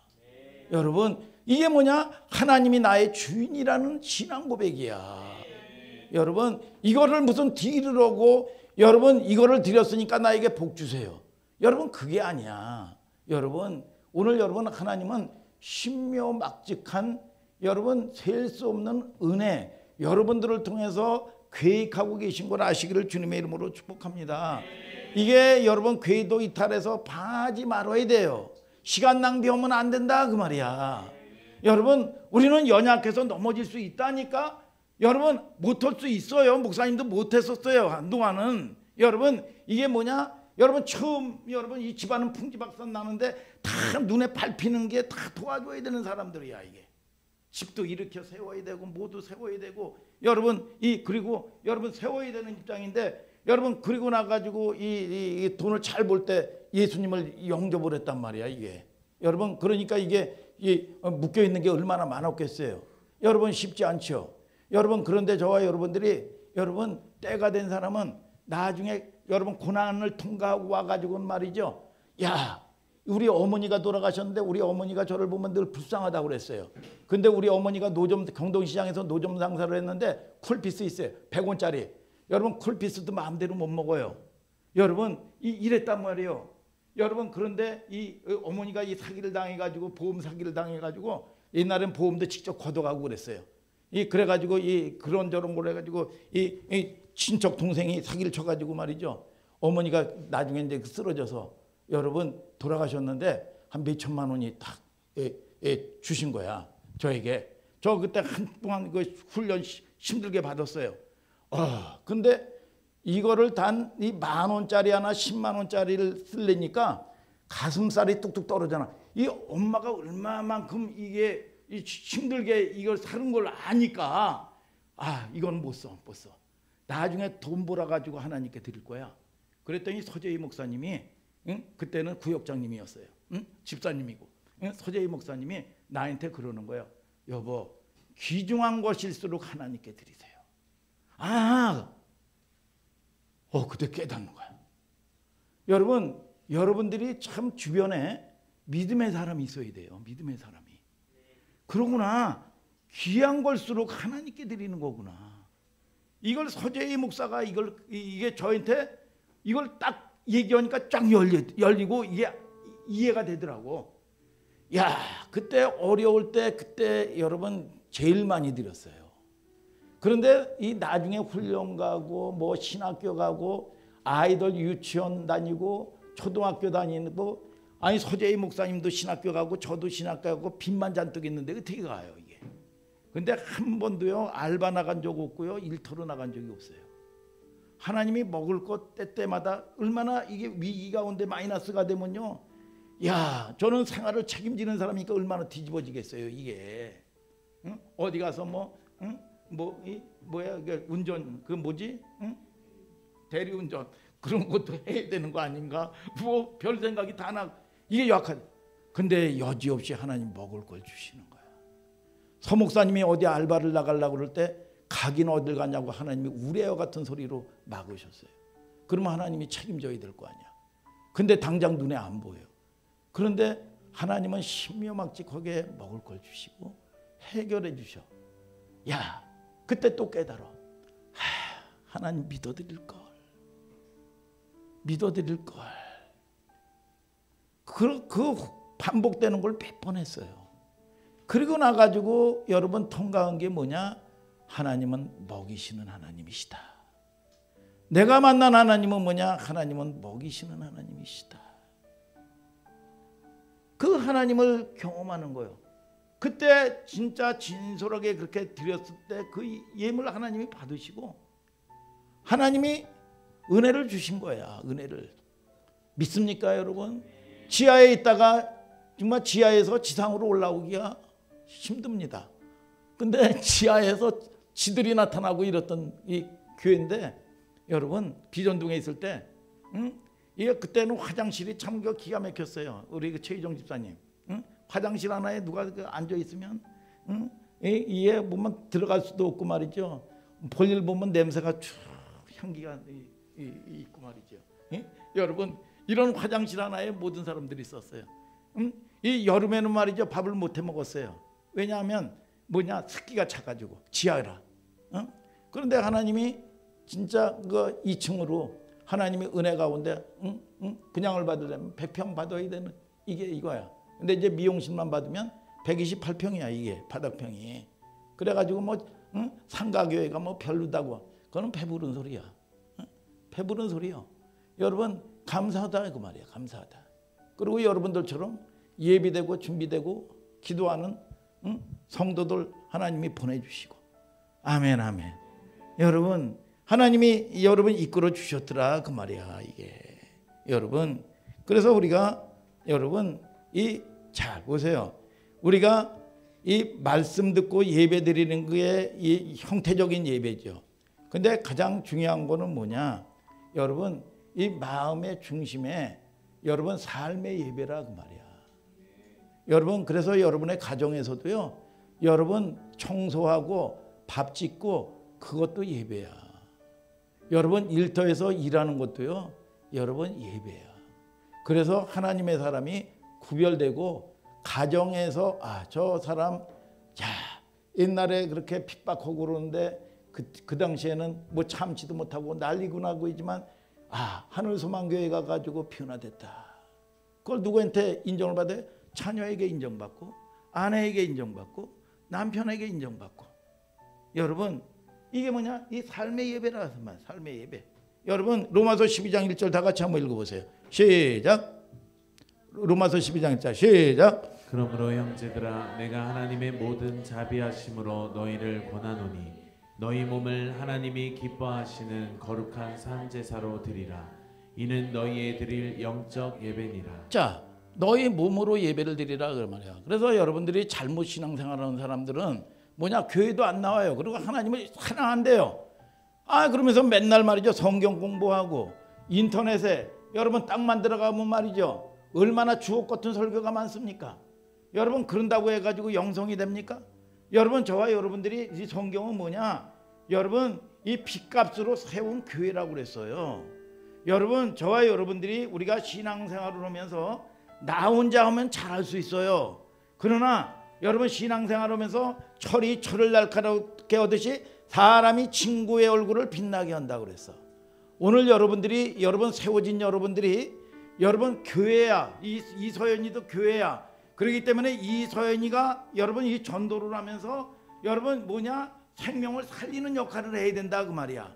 S1: 여러분 이게 뭐냐? 하나님이 나의 주인이라는 신앙 고백이야. 여러분 이거를 무슨 딜을 하고 여러분 이거를 드렸으니까 나에게 복 주세요. 여러분 그게 아니야. 여러분 오늘 여러분 하나님은 신묘막직한 여러분 셀 수 없는 은혜 여러분들을 통해서 계획하고 계신 걸 아시기를 주님의 이름으로 축복합니다. 이게 여러분 궤도 이탈해서 파지 말아야 돼요. 시간 낭비하면 안 된다 그 말이야. 여러분 우리는 연약해서 넘어질 수 있다니까. 여러분 못할 수 있어요. 목사님도 못했었어요 한동안은. 여러분 이게 뭐냐? 여러분 처음 여러분 이 집안은 풍지박산 나는데 다 눈에 밟히는 게 다 도와줘야 되는 사람들이야. 이게 집도 일으켜 세워야 되고 모두 세워야 되고 여러분 그리고 여러분 세워야 되는 입장인데 여러분 그리고 나가지고 이 돈을 잘 벌 때 예수님을 영접을 했단 말이야. 이게 여러분 그러니까 이게 묶여 있는 게 얼마나 많았겠어요. 여러분 쉽지 않죠. 여러분 그런데 저와 여러분들이 여러분 때가 된 사람은 나중에 여러분 고난을 통과하고 와가지고는 말이죠. 야 우리 어머니가 돌아가셨는데 우리 어머니가 저를 보면 늘 불쌍하다고 그랬어요. 근데 우리 어머니가 노점 경동시장에서 노점 장사를 했는데 쿨피스 있어요. 100원짜리. 여러분 쿨피스도 마음대로 못 먹어요. 여러분 이랬단 말이에요. 여러분 그런데 이 어머니가 이 사기를 당해가지고 보험 사기를 당해가지고 옛날엔 보험도 직접 걷어가고 그랬어요. 그래가지고 그런저런 걸 해가지고 이 친척 동생이 사기를 쳐가지고 말이죠. 어머니가 나중에 이제 쓰러져서 여러분 돌아가셨는데 한 몇천만 원이 딱 주신 거야. 저에게. 저 그때 한동안 그 훈련 힘들게 받았어요. 근데 이거를 단 이 10,000원짜리 하나 10만 원짜리를 쓰려니까 가슴살이 뚝뚝 떨어져나. 이 엄마가 얼마만큼 이게 힘들게 이걸 사는 걸 아니까 이건 못 써. 나중에 돈 벌어가지고 하나님께 드릴 거야. 그랬더니 서재희 목사님이 그때는 구역장님이었어요. 집사님이고 서재희 목사님이 나한테 그러는 거예요. 여보 귀중한 것일수록 하나님께 드리세요. 그때 깨닫는 거야. 여러분들이 참 주변에 믿음의 사람이 있어야 돼요. 믿음의 사람이. 그러구나. 귀한 걸수록 하나님께 드리는 거구나. 이걸 서재희 목사가 이게 저한테 이걸 딱 얘기하니까 쫙 열리고 이게 이해가 되더라고. 야, 그때 어려울 때 그때 여러분 제일 많이 드렸어요. 그런데 이 나중에 훈련 가고 뭐 신학교 가고 아이들 유치원 다니고 초등학교 다니고 서재희 목사님도 신학교 가고 저도 신학교 가고 빚만 잔뜩 있는데 어떻게 가요 이게. 근데 한 번도요 알바 나간 적 없고요 일터로 나간 적이 없어요. 하나님이 먹을 것 때때마다 얼마나 이게 위기 가운데 마이너스가 되면요. 야, 저는 생활을 책임지는 사람이니까 얼마나 뒤집어지겠어요 이게. 어디 가서 운전 대리운전 그런 것도 해야 되는 거 아닌가? 별 생각이 다 나. 이게 약하다. 근데 여지없이 하나님 먹을 걸 주시는 거야. 서 목사님이 어디 알바를 나가려고 그럴 때 가긴 어딜 가냐고 하나님이 우레와 같은 소리로 막으셨어요. 그러면 하나님이 책임져야 될 거 아니야. 근데 당장 눈에 안 보여요. 그런데 하나님은 신묘막직하게 먹을 걸 주시고 해결해 주셔. 야, 그때 또 깨달아. 하나님 믿어드릴 걸. 그 반복되는 걸 몇 번 했어요. 그리고 나가지고 여러분 통과한 게 뭐냐? 하나님은 먹이시는 하나님이시다. 내가 만난 하나님은 뭐냐? 하나님은 먹이시는 하나님이시다. 그 하나님을 경험하는 거예요. 그때 진짜 진솔하게 그렇게 드렸을 때 그 예물 하나님이 받으시고 하나님이 은혜를 주신 거야. 은혜를. 믿습니까 여러분? 지하에 있다가 정말 지하에서 지상으로 올라오기가 힘듭니다. 근데 지하에서 지들이 나타나고 이랬던 이 교회인데 여러분 비전동에 있을 때 이게 그때는 화장실이 참 기가 막혔어요. 우리 그 최희정 집사님 화장실 하나에 누가 앉아 있으면 이게 보면 들어갈 수도 없고 말이죠. 볼일 보면 냄새가 쭉 향기가 있고 말이죠. 여러분 이런 화장실 하나에 모든 사람들이 있었어요. 이 여름에는 말이죠 밥을 못 해 먹었어요. 왜냐하면 뭐냐 습기가 차가지고 지하라. 그런데 하나님이 진짜 그 2층으로 하나님이 은혜 가운데 분양을 받으려면 100평 받아야 되는 이게 이거야. 근데 이제 미용실만 받으면 128평이야 이게 바닥평이. 그래가지고 뭐 상가교회가 뭐 별로다고 그거는 배부른 소리야. 배부른 소리요. 여러분 감사하다 그 말이야. 감사하다. 그리고 여러분들처럼 예비되고 준비되고 기도하는 성도들 하나님이 보내주시고 아멘 아멘. 여러분 하나님이 여러분 이끌어 주셨더라 그 말이야 이게. 여러분 그래서 우리가 여러분 잘 보세요. 우리가 이 말씀 듣고 예배 드리는 게 이 형태적인 예배죠. 근데 가장 중요한 거는 뭐냐? 여러분 이 마음의 중심에 여러분 삶의 예배라 그 말이야. 여러분 그래서 여러분의 가정에서도요. 여러분 청소하고 밥 짓고 그것도 예배야. 여러분 일터에서 일하는 것도요. 여러분 예배야. 그래서 하나님의 사람이 구별되고 가정에서 저 사람 옛날에 그렇게 핍박하고 그러는데 그 당시에는 뭐 참지도 못하고 난리고 나고 있지만 하늘소망교회 가가지고 변화됐다. 그걸 누구한테 인정을 받아요? 자녀에게 인정받고 아내에게 인정받고 남편에게 인정받고. 여러분 이게 뭐냐? 이 삶의 예배라서 말 삶의 예배. 여러분 로마서 12장 1절 다 같이 한번 읽어보세요. 시작. 로마서 12장 1절 시작.
S2: 그러므로 형제들아 내가 하나님의 모든 자비하심으로 너희를 권하노니 너희 몸을 하나님이 기뻐하시는 거룩한 산 제사로 드리라. 이는 너희의 드릴 영적 예배니라.
S1: 자, 너희 몸으로 예배를 드리라 그 말이야. 그래서 여러분들이 잘못 신앙생활하는 사람들은 뭐냐? 교회도 안 나와요. 그리고 하나님을 사랑한대요. 그러면서 맨날 말이죠. 성경 공부하고 인터넷에 여러분 딱 만들어가면 말이죠. 얼마나 주옥 같은 설교가 많습니까? 여러분 그런다고 해가지고 영성이 됩니까? 여러분 저와 여러분들이 이 성경은 뭐냐? 여러분 이 핏값으로 세운 교회라고 그랬어요. 여러분 저와 여러분들이 우리가 신앙생활을 하면서 나 혼자 하면 잘할 수 있어요. 그러나 여러분 신앙생활을 하면서 철이 철을 날카롭게 하듯이 사람이 친구의 얼굴을 빛나게 한다고 그랬어. 오늘 여러분들이 여러분 세워진 여러분들이 여러분 교회야. 이서연이도 교회야. 그렇기 때문에 이서연이가 여러분 이 전도를 하면서 여러분 뭐냐? 생명을 살리는 역할을 해야 된다 그 말이야.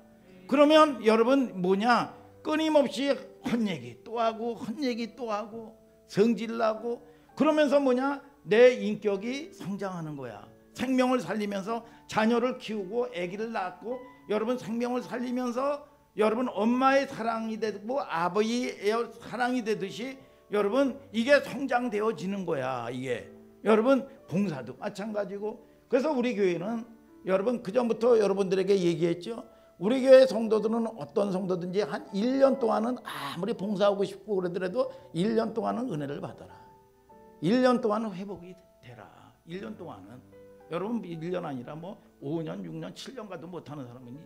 S1: 그러면 여러분 뭐냐? 끊임없이 헛얘기 또 하고 헛얘기 또 하고 성질나고 그러면서 뭐냐? 내 인격이 성장하는 거야. 생명을 살리면서 자녀를 키우고 아기를 낳고 여러분 생명을 살리면서 여러분 엄마의 사랑이 되고 아버지의 사랑이 되듯이 여러분 이게 성장되어지는 거야. 이게 여러분 봉사도 마찬가지고. 그래서 우리 교회는 여러분 그전부터 여러분들에게 얘기했죠. 우리 교회 성도들은 어떤 성도든지 한 1년 동안은 아무리 봉사하고 싶고 그러더라도 1년 동안은 은혜를 받아라. 1년 동안은 회복이 되라. 1년 동안은 여러분 1년 아니라 뭐 5년 6년 7년 가도 못하는 사람은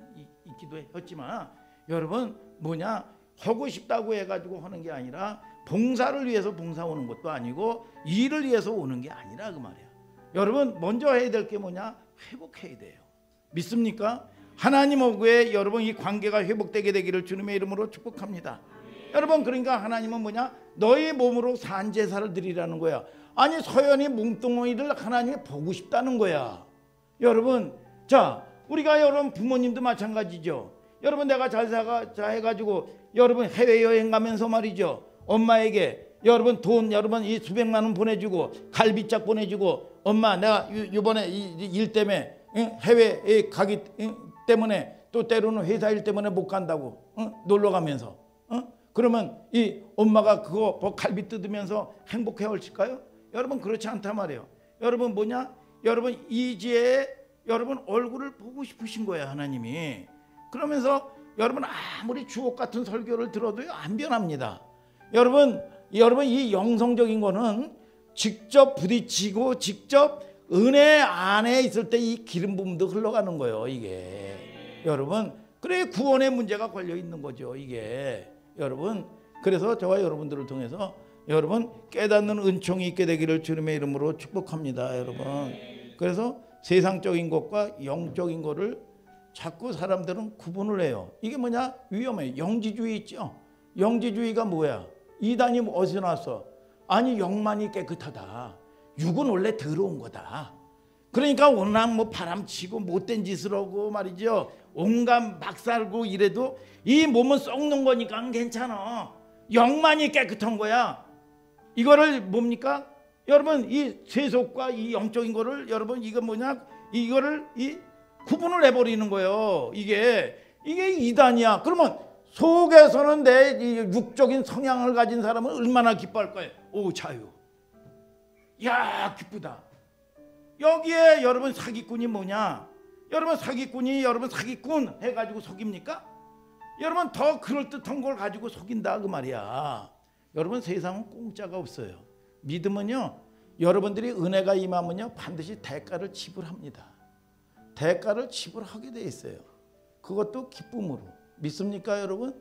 S1: 있기도 했지만 여러분 뭐냐 하고 싶다고 해가지고 하는 게 아니라 봉사를 위해서 봉사 오는 것도 아니고 일을 위해서 오는 게 아니라 그 말이야. 여러분 먼저 해야 될 게 뭐냐? 회복해야 돼요. 믿습니까? 하나님하고의 여러분 이 관계가 회복되게 되기를 주님의 이름으로 축복합니다. 여러분 그러니까 하나님은 뭐냐? 너희 몸으로 산 제사를 드리라는 거야. 아니 서연이 몸뚱이를 하나님이 보고 싶다는 거야. 여러분 자 우리가 여러분 부모님도 마찬가지죠. 여러분 내가 잘 해가지고 여러분 해외여행 가면서 말이죠. 엄마에게 여러분 돈 여러분 이 수백만 원 보내주고 갈비짝 보내주고 엄마 내가 이번에 일 때문에 해외에 가기 때문에 또 때로는 회사 일 때문에 못 간다고 놀러 가면서 그러면 이 엄마가 그거 갈비 뜯으면서 행복해 할까요? 여러분 그렇지 않단 말이에요. 여러분 뭐냐? 여러분 이지혜의 여러분 얼굴을 보고 싶으신 거예요, 하나님이. 그러면서 여러분 아무리 주옥 같은 설교를 들어도요 안 변합니다. 여러분 이 영성적인 거는 직접 부딪히고 직접 은혜 안에 있을 때 이 기름 부음도 흘러가는 거예요, 이게. 여러분 그래 구원의 문제가 걸려 있는 거죠, 이게. 여러분 그래서 저와 여러분들을 통해서 여러분 깨닫는 은총이 있게 되기를 주님의 이름으로 축복합니다, 여러분. 그래서 세상적인 것과 영적인 것을 자꾸 사람들은 구분을 해요. 이게 뭐냐? 위험해요. 영지주의 있죠. 영지주의가 뭐야? 이단이 어디서 나왔어? 아니 영만이 깨끗하다. 육은 원래 더러운 거다. 그러니까 워낙 뭐 바람치고 못된 짓을 하고 말이죠. 온갖 막 살고 이래도 이 몸은 썩는 거니까 괜찮아. 영만이 깨끗한 거야. 이거를 뭡니까? 여러분 이 세속과 이 영적인 거를 여러분 이거 뭐냐? 이거를 이 구분을 해버리는 거예요. 이게 이단이야. 그러면 속에서는 내 이 육적인 성향을 가진 사람은 얼마나 기뻐할 거예요. 오 자유. 야 기쁘다. 여기에 여러분 사기꾼이 뭐냐? 여러분 사기꾼이 여러분 사기꾼 해가지고 속입니까? 여러분 더 그럴듯한 걸 가지고 속인다 그 말이야. 여러분 세상은 공짜가 없어요. 믿음은요 여러분들이 은혜가 임하면요 반드시 대가를 지불합니다. 대가를 지불하게 돼 있어요. 그것도 기쁨으로. 믿습니까 여러분?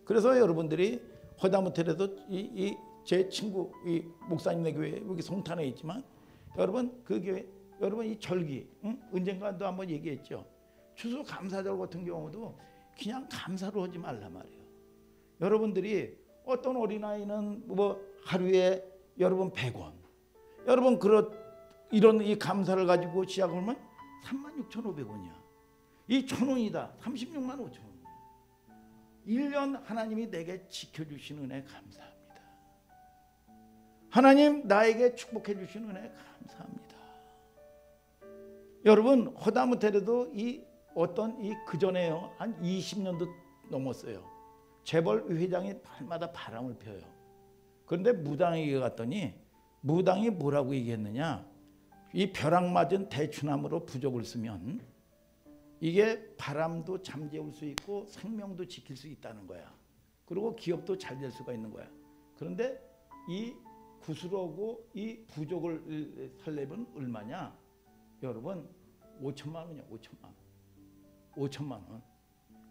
S1: 그래서 여러분들이 허다못해도 제 친구 이 목사님네 교회 여기 성탄에 있지만 여러분 그 교회 여러분 이 절기 언젠가도 한번 얘기했죠. 추수감사절 같은 경우도 그냥 감사로 하지 말라 말이에요. 여러분들이 어떤 어린아이는 뭐 하루에 여러분 100원 여러분 이런 이 감사를 가지고 시작하면 36,500원이야. 이 1,000원이다. 36만 5천 원. 1년 하나님이 내게 지켜주신 은혜 감사합니다. 하나님 나에게 축복해 주신 은혜 감사합니다. 여러분 허다못해도 이 어떤 이 그전에요 한 20년도 넘었어요. 재벌 회장이 밤마다 바람을 펴요. 그런데 무당에게 갔더니 무당이 뭐라고 얘기했느냐? 이 벼락 맞은 대추나무로 부적을 쓰면 이게 바람도 잠재울 수 있고 생명도 지킬 수 있다는 거야. 그리고 기업도 잘 될 수가 있는 거야. 그런데 이 구슬하고 이 부적을 살려면 얼마냐? 여러분 5천만 원이야. 5천만 원.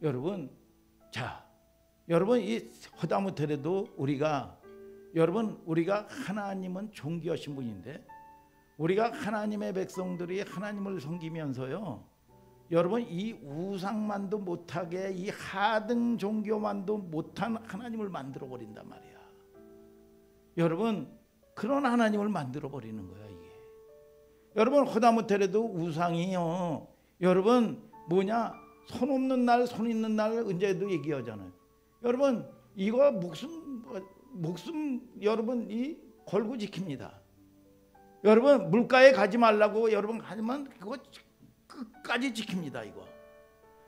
S1: 여러분 자 여러분 이 허다못해도 우리가 하나님은 존귀하신 분인데 우리가 하나님의 백성들이 하나님을 섬기면서요 여러분 이 우상만도 못하게 이 하등 종교만도 못한 하나님을 만들어 버린단 말이야. 여러분 그런 하나님을 만들어 버리는 거야 이게. 여러분 허다못해도 우상이요 여러분 뭐냐 손 없는 날 손 있는 날 언제도 얘기하잖아요. 여러분 이거 목숨 여러분 이 걸고 지킵니다. 여러분 물가에 가지 말라고 여러분 하지만 그거 끝까지 지킵니다 이거.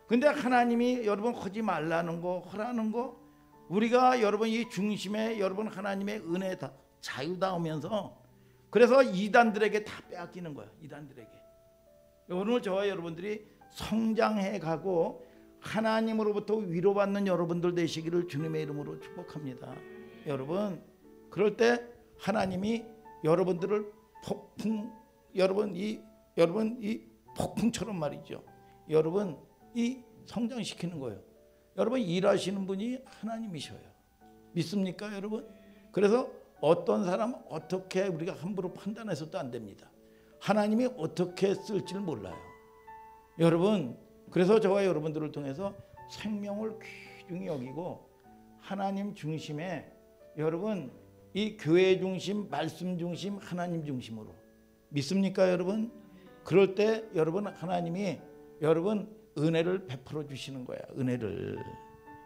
S1: 근데 하나님이 여러분 하지 말라는 거 하라는 거 우리가 여러분 이 중심에 여러분 하나님의 은혜 다 자유 닿으면서 그래서 이단들에게 다 빼앗기는 거야. 이단들에게. 오늘 저와 여러분들이 성장해 가고 하나님으로부터 위로받는 여러분들 되시기를 주님의 이름으로 축복합니다. 여러분 그럴 때 하나님이 여러분들을 여러분 이 폭풍처럼 말이죠. 여러분 이 성장시키는 거예요. 여러분 일하시는 분이 하나님이셔요. 믿습니까 여러분? 그래서 어떤 사람 어떻게 우리가 함부로 판단해서도 안 됩니다. 하나님이 어떻게 쓸지를 몰라요. 여러분 그래서 저와 여러분들을 통해서 생명을 귀중히 여기고 하나님 중심에 여러분 이 교회 중심, 말씀 중심, 하나님 중심으로 믿습니까 여러분? 그럴 때 여러분 하나님이 여러분 은혜를 베풀어 주시는 거야. 은혜를.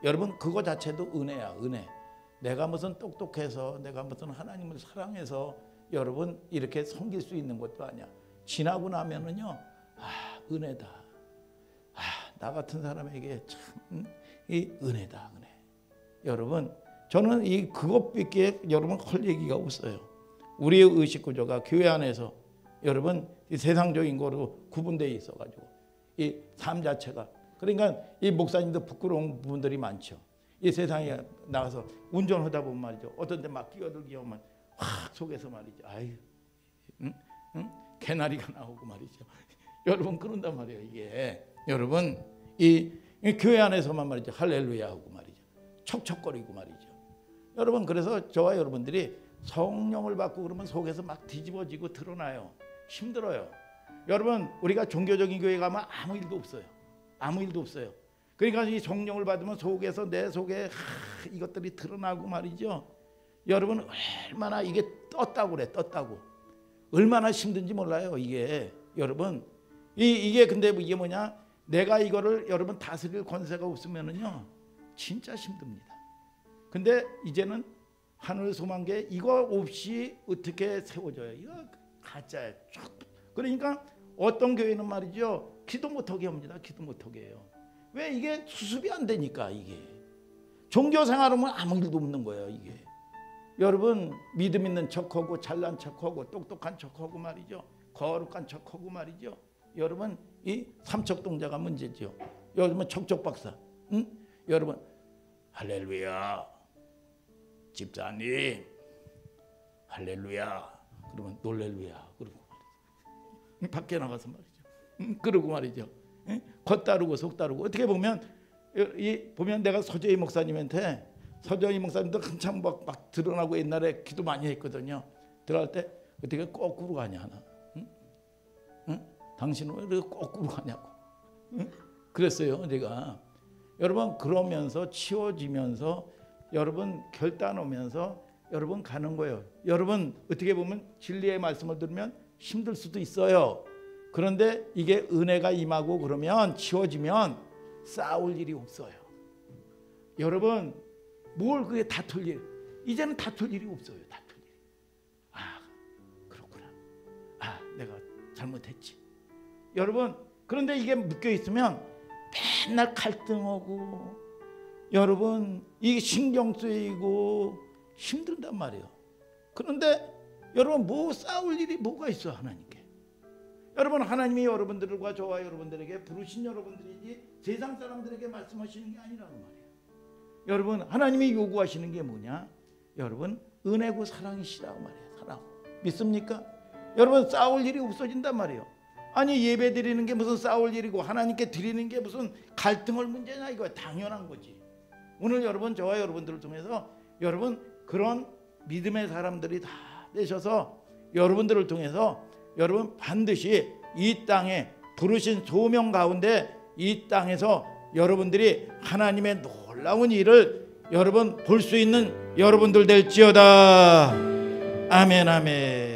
S1: 여러분 그거 자체도 은혜야. 은혜. 내가 무슨 똑똑해서 내가 무슨 하나님을 사랑해서 여러분 이렇게 섬길 수 있는 것도 아니야. 지나고 나면은요 은혜다. 나 같은 사람에게 참 이 은혜다. 은혜. 여러분 저는 이 그것밖에 여러분 할 얘기가 없어요. 우리의 의식 구조가 교회 안에서 여러분 이 세상적인 거로 구분되어 있어가지고 이 삶 자체가 그러니까 이 목사님도 부끄러운 부분들이 많죠. 이 세상에 나가서 운전하다 보면 말이죠. 어떤 데 막 끼어들기 오면 확 속에서 말이죠. 아유, 개나리가 나오고 말이죠. 여러분 그런단 말이에요. 이게 여러분 이 교회 안에서만 말이죠. 할렐루야 하고 말이죠. 척척거리고 말이죠. 여러분 그래서 저와 여러분들이 성령을 받고 그러면 속에서 막 뒤집어지고 드러나요. 힘들어요. 여러분 우리가 종교적인 교회 가면 아무 일도 없어요. 아무 일도 없어요. 그러니까 이 성령을 받으면 속에서 내 속에 이것들이 드러나고 말이죠. 여러분 얼마나 이게 떴다고 그래. 떴다고. 얼마나 힘든지 몰라요. 이게 여러분 이게 근데 이게 뭐냐? 내가 이거를 여러분 다스릴 권세가 없으면은요 진짜 힘듭니다. 근데 이제는 하늘 소망계 이거 없이 어떻게 세워져요? 이거 가짜예요. 그러니까 어떤 교회는 말이죠 기도 못하게 합니다. 기도 못하게 해요. 왜? 이게 수습이 안 되니까. 이게 종교 생활하면 아무 일도 없는 거예요. 이게 여러분 믿음 있는 척하고 잘난 척하고 똑똑한 척하고 말이죠. 거룩한 척하고 말이죠. 여러분 이 삼척동자가 문제죠. 여러분 척척박사 여러분 할렐루야 집사님 할렐루야 그러면 놀렐루야 그러고 말이죠. 밖에 나가서 말이죠. 그러고 말이죠. 겉다르고 속다르고 어떻게 보면 보면 내가 서재희 목사님한테 서재희 목사님도 한참 막 드러나고 옛날에 기도 많이 했거든요. 들어갈 때 어떻게 거꾸로 가냐 하나. 당신은 왜 거꾸로 가냐고. 그랬어요. 내가 여러분 그러면서 치워지면서 여러분 결단 오면서 여러분 가는 거예요. 여러분 어떻게 보면 진리의 말씀을 들으면 힘들 수도 있어요. 그런데 이게 은혜가 임하고 그러면 치워지면 싸울 일이 없어요. 여러분 뭘 그게 다툴 일 이제는 다툴 일이 없어요. 다툴 일. 아 그렇구나. 아 내가 잘못했지. 여러분 그런데 이게 묶여 있으면 맨날 갈등하고 여러분 이게 신경 쓰이고 힘든단 말이에요. 그런데 여러분 뭐 싸울 일이 뭐가 있어 하나님께. 여러분 하나님이 여러분들과 저와 여러분들에게 부르신 여러분들이지 세상 사람들에게 말씀하시는 게 아니라는 말이에요. 여러분 하나님이 요구하시는 게 뭐냐? 여러분 은혜고 사랑이시라고 말이에요. 사랑. 믿습니까? 여러분 싸울 일이 없어진단 말이에요. 아니 예배 드리는 게 무슨 싸울 일이고 하나님께 드리는 게 무슨 갈등할 문제냐 이거 당연한 거지. 오늘 여러분 저와 여러분들을 통해서 여러분 그런 믿음의 사람들이 다 되셔서 여러분들을 통해서 여러분 반드시 이 땅에 부르신 소명 가운데 이 땅에서 여러분들이 하나님의 놀라운 일을 여러분 볼 수 있는 여러분들 될지어다. 아멘 아멘.